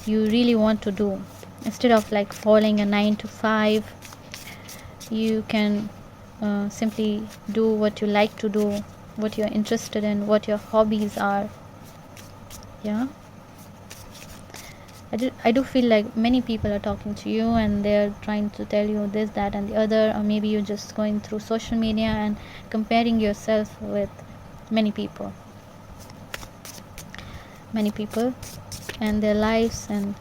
you really want to do. Instead of like following a 9 to 5, you can simply do what you like to do, what you're interested in, what your hobbies are. Yeah, I do feel like many people are talking to you and they're trying to tell you this, that, and the other, or maybe you're just going through social media and comparing yourself with many people and their lives, and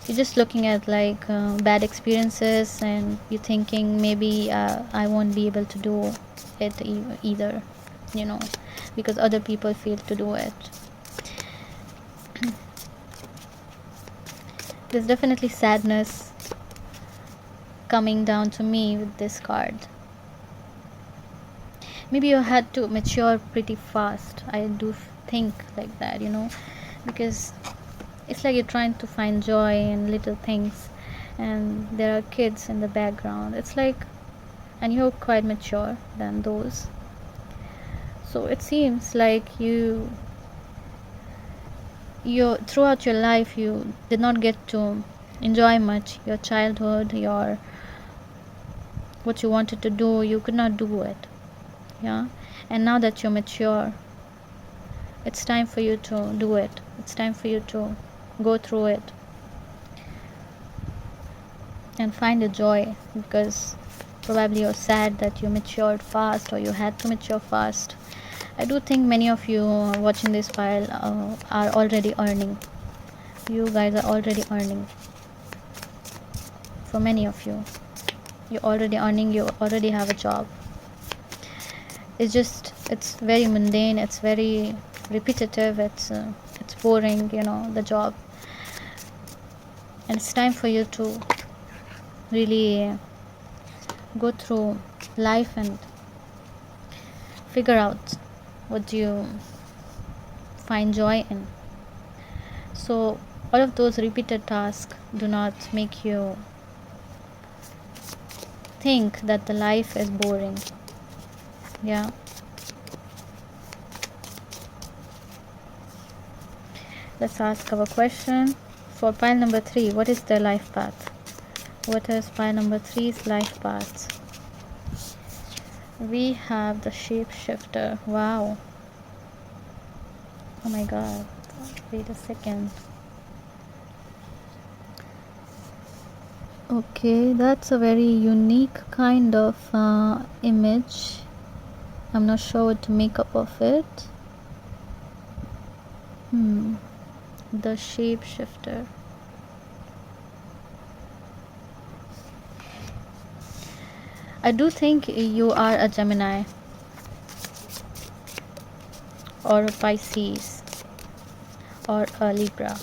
you're just looking at like bad experiences, and you're thinking maybe I won't be able to do it either, because other people fail to do it. There's definitely sadness coming down to me with this card. Maybe you had to mature pretty fast. I do think like that, because it's like you're trying to find joy in little things, and there are kids in the background. It's like, and you're quite mature than those. So it seems like you throughout your life you did not get to enjoy much your childhood, what you wanted to do, you could not do it. Yeah, and now that you're mature, it's time for you to do it. It's time for you to go through it and find a joy, because probably you're sad that you matured fast, or you had to mature fast. I do think many of you watching this file are already earning. You guys are already earning. For many of you, you're already earning, you already have a job. It's very mundane, it's very repetitive, it's boring, the job. And it's time for you to really go through life and figure out what do you find joy in. So all of those repeated tasks do not make you think that the life is boring. Yeah, let's ask our question for pile number 3. What is their life path? What is pile number 3's life path? We have the shapeshifter. Wow. Oh my god. Wait a second. Okay, that's a very unique kind of image. I'm not sure what to make up of it. The shapeshifter. I do think you are a Gemini or a Pisces or a Libra.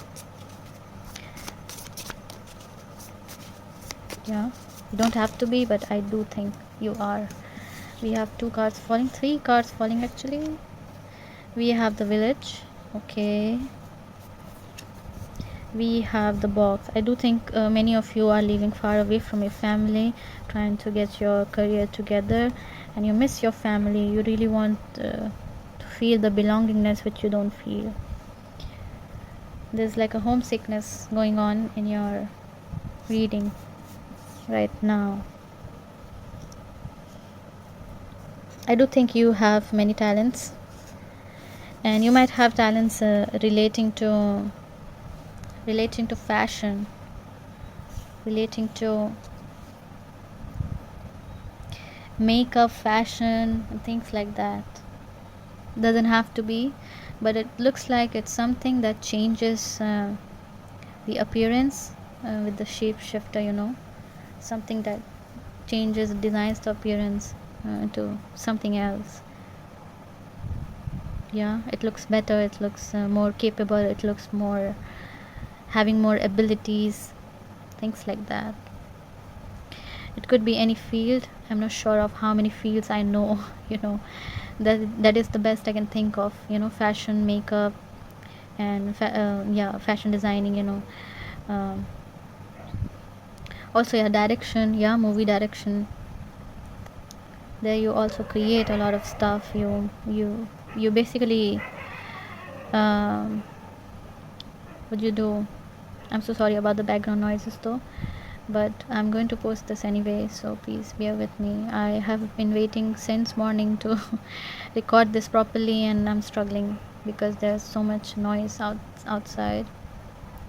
Yeah, you don't have to be, but I do think you are. We have 2 cards falling, 3 cards falling actually. We have the village. Okay, we have the box. I do think many of you are living far away from your family, trying to get your career together, and you miss your family. You really want to feel the belongingness which you don't feel. There's like a homesickness going on in your reading right now. I do think you have many talents, and you might have talents relating to fashion, relating to makeup, fashion, and things like that. Doesn't have to be, but it looks like it's something that changes the appearance with the shapeshifter, something that changes, designs the appearance into something else. Yeah, it looks better, it looks more capable, it looks more having more abilities, things like that. It could be any field. I'm not sure of how many fields I know. That is the best I can think of. Fashion, makeup, and fashion designing. Also, direction. Movie direction. There you also create a lot of stuff. You basically what you do. I'm so sorry about the background noises though. but I'm going to post this anyway, so please bear with me. I have been waiting since morning to record this properly, and I'm struggling because there's so much noise outside,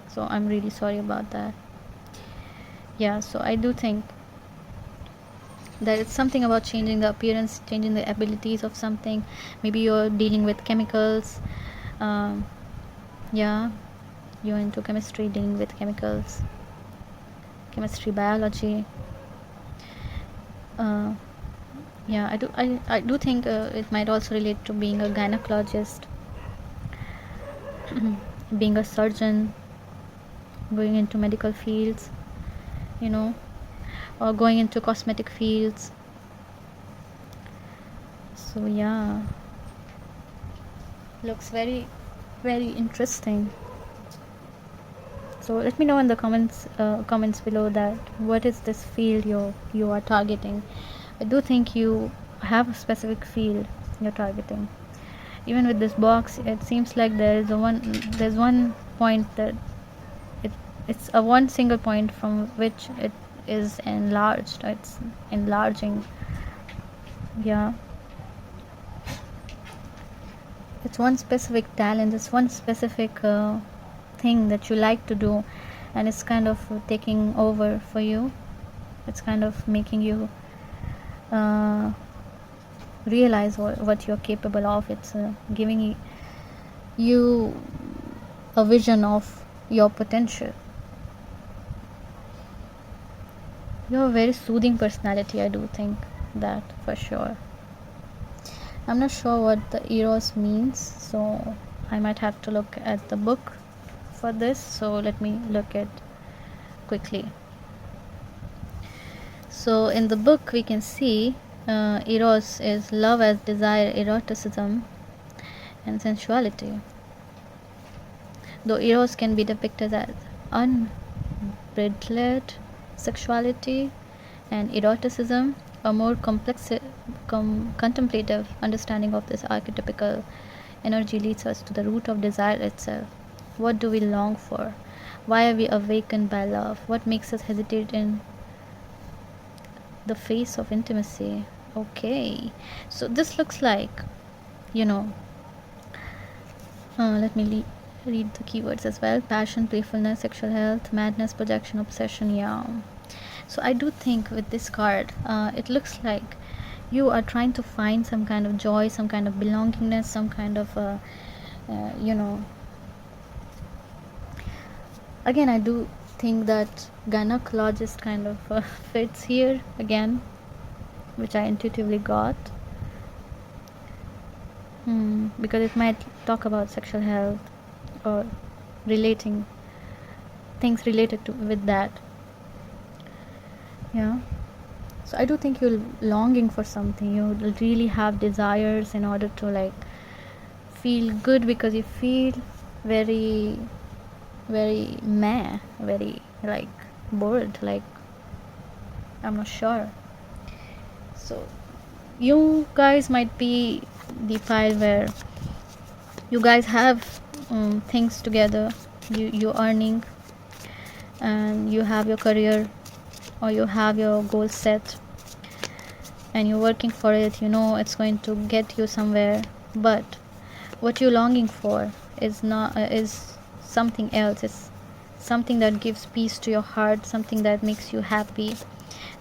so I'm really sorry about that. Yeah, so I do think that it's something about changing the appearance, changing the abilities of something. Maybe you're dealing with chemicals. Yeah, you're into chemistry, dealing with chemicals, chemistry, biology. Yeah, I do think it might also relate to being a gynecologist, being a surgeon, going into medical fields, you know, or going into cosmetic fields. So yeah, looks very, very interesting. So let me know in the comments below that what is this field you are targeting. I do think you have a specific field you're targeting. Even with this box, it seems like there's one point that it's a one single point from which it is enlarged. It's enlarging. Yeah, it's one specific talent, it's one specific thing that you like to do, and it's kind of taking over for you. It's kind of making you realize what you're capable of. It's giving you a vision of your potential. You have a very soothing personality, I do think that for sure. I'm not sure what the eros means, so I might have to look at the book for this, so let me look at quickly. So in the book we can see eros is love as desire, eroticism and sensuality. Though eros can be depicted as unbridled sexuality, and eroticism a more complex contemplative understanding of this archetypical energy leads us to the root of desire itself. What do we long for? Why are we awakened by love? What makes us hesitate in the face of intimacy? Okay, so this looks like, let me read the keywords as well. Passion, playfulness, sexual health, madness, projection, obsession. Yeah, so I do think with this card it looks like you are trying to find some kind of joy, some kind of belongingness, some kind of again, I do think that gynecologist kind of fits here again, which I intuitively got, because it might talk about sexual health or relating things related to with that. Yeah, so I do think you're longing for something. You really have desires in order to like feel good, because you feel very, very meh, very like bored, like I'm not sure. So you guys might be the pile where you guys have things together, you earning, and you have your career or you have your goal set and you're working for it, it's going to get you somewhere, but what you're longing for is not is something else. It's something that gives peace to your heart, something that makes you happy,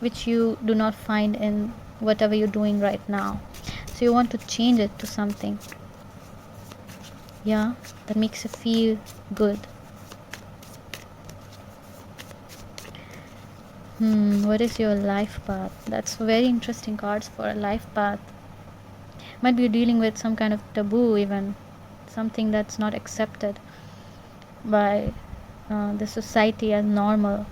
which you do not find in whatever you're doing right now. So you want to change it to something, yeah, that makes you feel good. What is your life path? That's very interesting cards for a life path. Might be dealing with some kind of taboo, even something that's not accepted by the society as normal.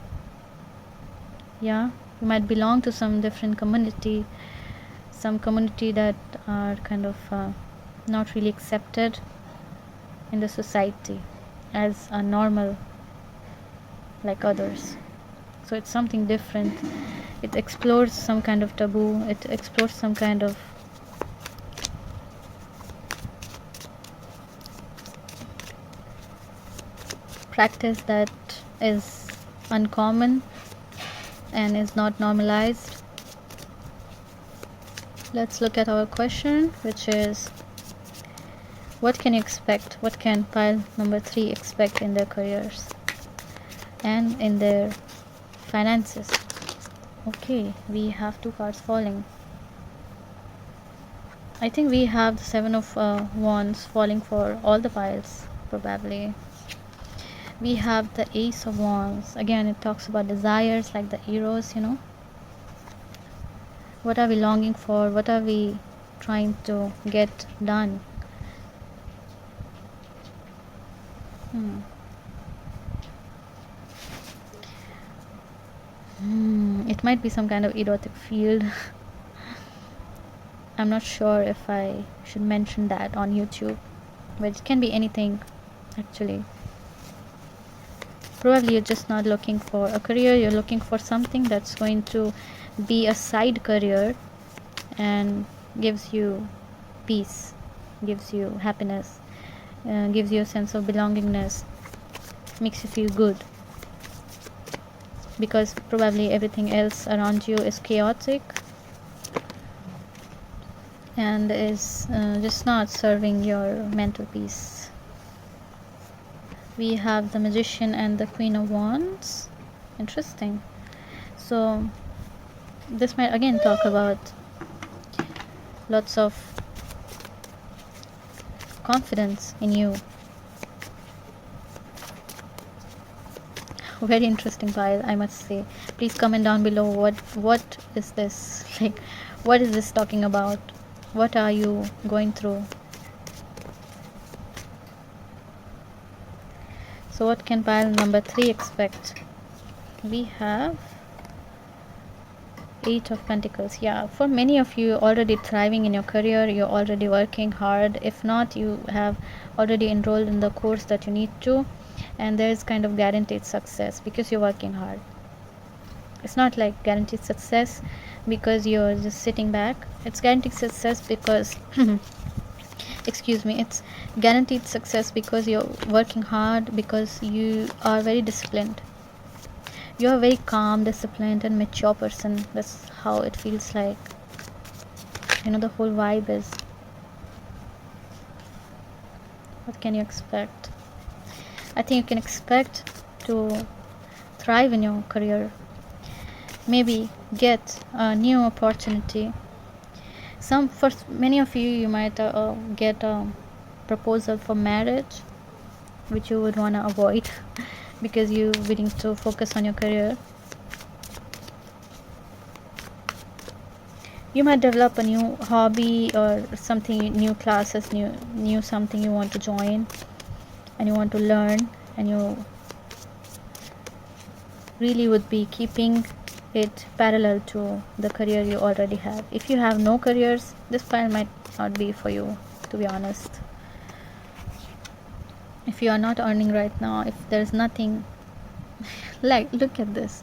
Yeah, you might belong to some different community, some community that are kind of not really accepted in the society as a normal like others. So it's something different. It explores some kind of taboo. It explores some kind of practice that is uncommon and is not normalized. Let's look at our question, which is, what can you expect? What can pile number 3 expect in their careers and in their finances? Okay, we have 2 cards falling. I think we have the 7 of Wands falling for all the piles, probably. We have the Ace of Wands. Again, it talks about desires, like the Eros, What are we longing for? What are we trying to get done? It might be some kind of erotic field. I'm not sure if I should mention that on YouTube, but it can be anything, actually. Probably you're just not looking for a career, you're looking for something that's going to be a side career and gives you peace, gives you happiness, gives you a sense of belongingness, makes you feel good, because probably everything else around you is chaotic and is just not serving your mental peace. We have the Magician and the Queen of Wands. Interesting. So this might again talk about lots of confidence in you. Very interesting pile, I must say. Please comment down below what is this, like, what is this talking about? What are you going through? So what can pile number 3 expect? We have 8 of Pentacles. Yeah, for many of you, you're already thriving in your career, you're already working hard. If not, you have already enrolled in the course that you need to, and there's kind of guaranteed success because you're working hard. It's not like guaranteed success because you're just sitting back. It's guaranteed success because excuse me, it's guaranteed success because you're working hard, because you are very disciplined. You're a very calm, disciplined and mature person. That's how it feels like. The whole vibe is. What can you expect? I think you can expect to thrive in your career. Maybe get a new opportunity. For many of you, you might get a proposal for marriage, which you would want to avoid because you're willing to focus on your career. You might develop a new hobby or something, new classes, new something you want to join and you want to learn, and you really would be keeping it parallel to the career you already have. If you have no careers, this pile might not be for you, to be honest. If you are not earning right now, if there's nothing, like, look at this.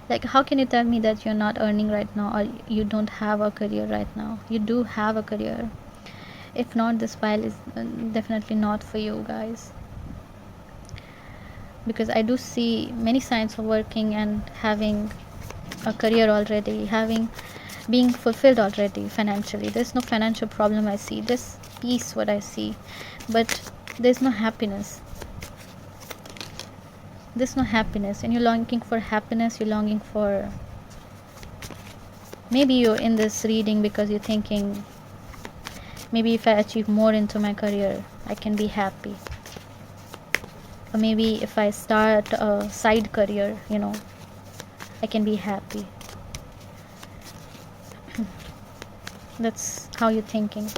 Like, how can you tell me that you're not earning right now, or you don't have a career right now? You do have a career. If not, this pile is definitely not for you guys, because I do see many signs of working and having a career already, being fulfilled already financially. There's no financial problem I see. There's peace, what I see, but there's no happiness. There's no happiness, and you're longing for happiness. You're longing for, maybe you're in this reading because you're thinking, maybe if I achieve more into my career, I can be happy. Or maybe if I start a side career, I can be happy. That's how you're thinking.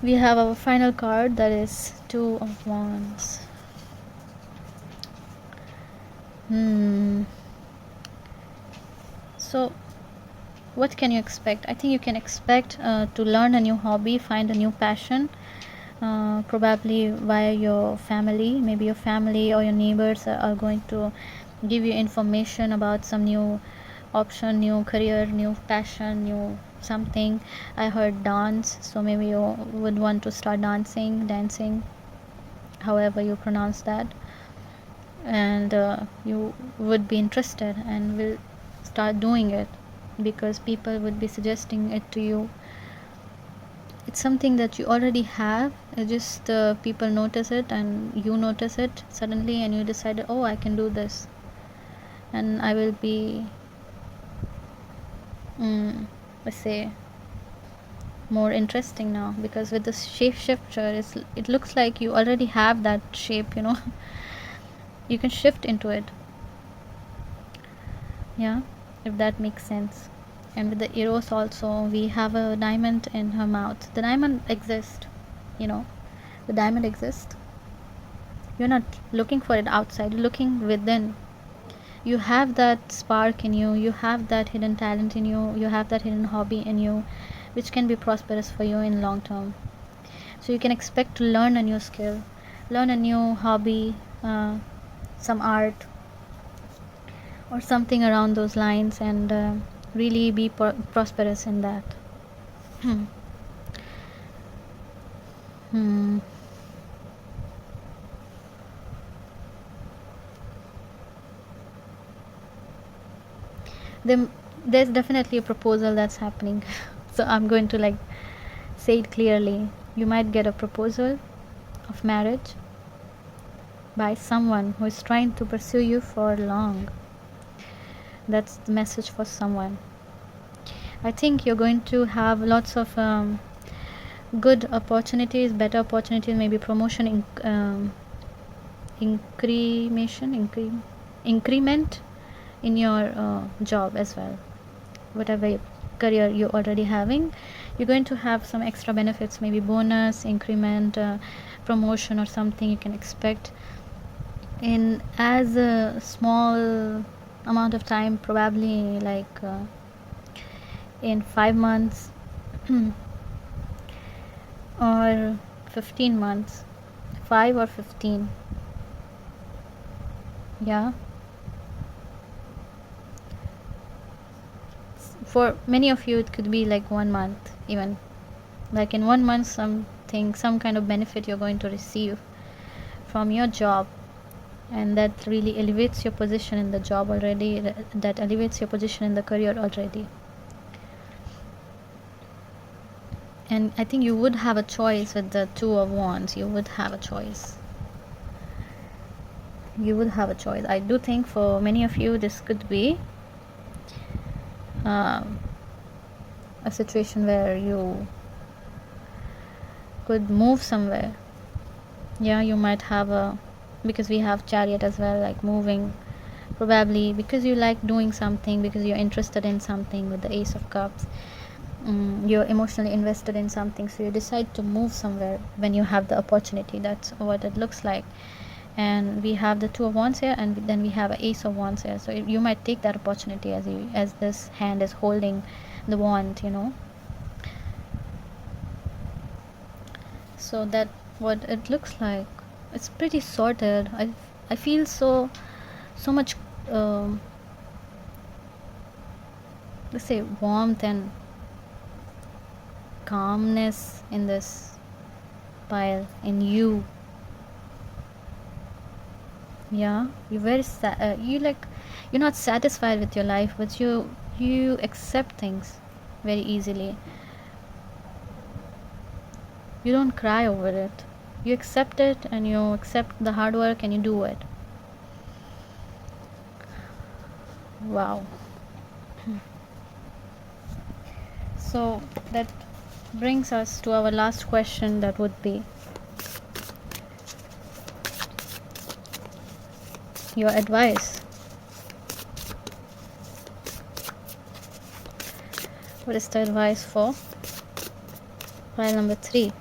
We have our final card, that is 2 of Wands. So what can you expect? I think you can expect to learn a new hobby, find a new passion, probably via your family. Maybe your family or your neighbors are going to give you information about some new option, new career, new passion, new something. I heard dance, so maybe you would want to start dancing, however you pronounce that. and you would be interested and will start doing it because people would be suggesting it to you. It's something that you already have. It's just people notice it and you notice it suddenly, and you decided, oh, I can do this, and I will be let's say more interesting now, because with this shape shifter it looks like you already have that shape, you can shift into it. Yeah, if that makes sense. And with the eros also, we have a diamond in her mouth. The diamond exists, the diamond exists. You're not looking for it outside, you're looking within. You have that spark in you, you have that hidden talent in you, you have that hidden hobby in you, which can be prosperous for you in long term. So you can expect to learn a new skill, learn a new hobby, some art or something around those lines, and really be prosperous in that. Hmm. There's definitely a proposal that's happening. So I'm going to say it clearly. You might get a proposal of marriage by someone who is trying to pursue you for long. That's the message for someone. I think you're going to have lots of good opportunities, better opportunities, maybe promotion, increment in your job as well. Whatever career you're already having, you're going to have some extra benefits, maybe bonus, increment, promotion or something you can expect in as a small amount of time, probably in 5 months or 15 months, 5 or 15. Yeah, for many of you it could be 1 month, even in 1 month some kind of benefit you're going to receive from your job, and that really elevates your position in the job already, that elevates your position in the career already. And I think you would have a choice with the Two of Wands. You would have a choice. I do think for many of you this could be a situation where you could move somewhere. Yeah, you might have because we have Chariot as well, moving, probably because you like doing something, because you're interested in something with the Ace of Cups. You're emotionally invested in something, so you decide to move somewhere when you have the opportunity. That's what it looks like. And we have the Two of Wands here, and then we have an Ace of Wands here, so you might take that opportunity as this hand is holding the wand, so that what it looks like. It's pretty sorted. I feel so much let's say warmth and calmness in this pile in you. Yeah, you're very you're not satisfied with your life, but you accept things very easily. You don't cry over it. You accept it, and you accept the hard work, and you do it. Wow. So that brings us to our last question, that would be your advice. What is the advice for pile number 3?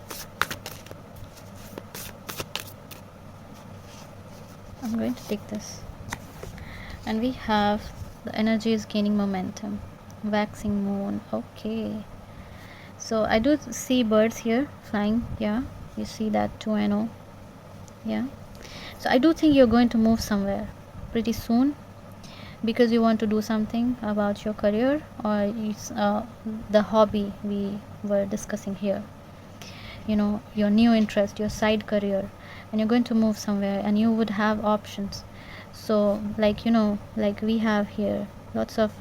I'm going to take this, and we have the energy is gaining momentum, waxing moon. Okay, so I do see birds here flying. Yeah, you see that too, I know. Yeah, so I do think you're going to move somewhere pretty soon, because you want to do something about your career, or the hobby we were discussing here, your new interest, your side career, and you're going to move somewhere, and you would have options. So like, like we have here lots of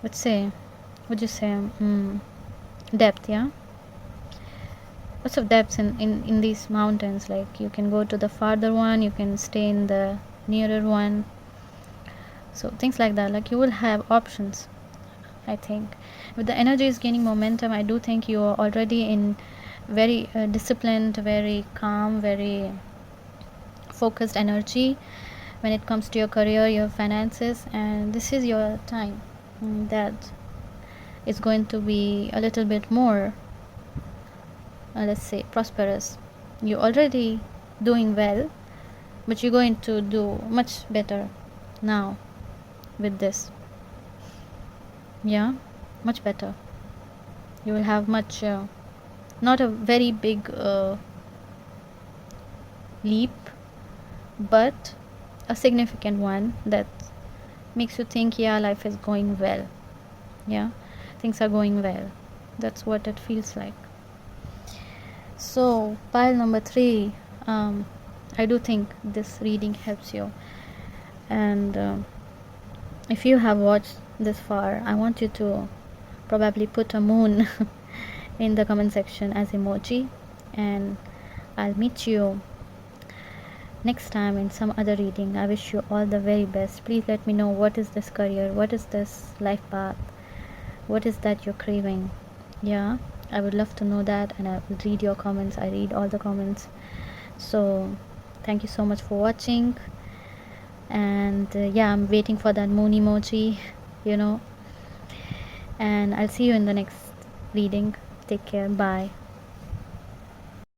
let's say, would you say, depth, yeah, lots of depths in these mountains. Like you can go to the farther one, you can stay in the nearer one, so things like that. Like you will have options. I think with the energy is gaining momentum, I do think you are already in very disciplined, very calm, very focused energy when it comes to your career, your finances, and this is your time that is going to be a little bit more, let's say, prosperous. You're already doing well, but you're going to do much better now with this. Yeah, much better. You will have much, not a very big leap, but a significant one that makes you think, yeah, life is going well. Yeah, things are going well. That's what it feels like. So pile number 3, I do think this reading helps you. And if you have watched this far, I want you to probably put a moon in the comment section as emoji, and I'll meet you next time in some other reading. I wish you all the very best. Please let me know, what is this career, what is this life path, what is that you're craving. Yeah, I would love to know that, and I will read your comments. I read all the comments. So thank you so much for watching, and yeah, I'm waiting for that moon emoji, and I'll see you in the next reading. Take care. Bye.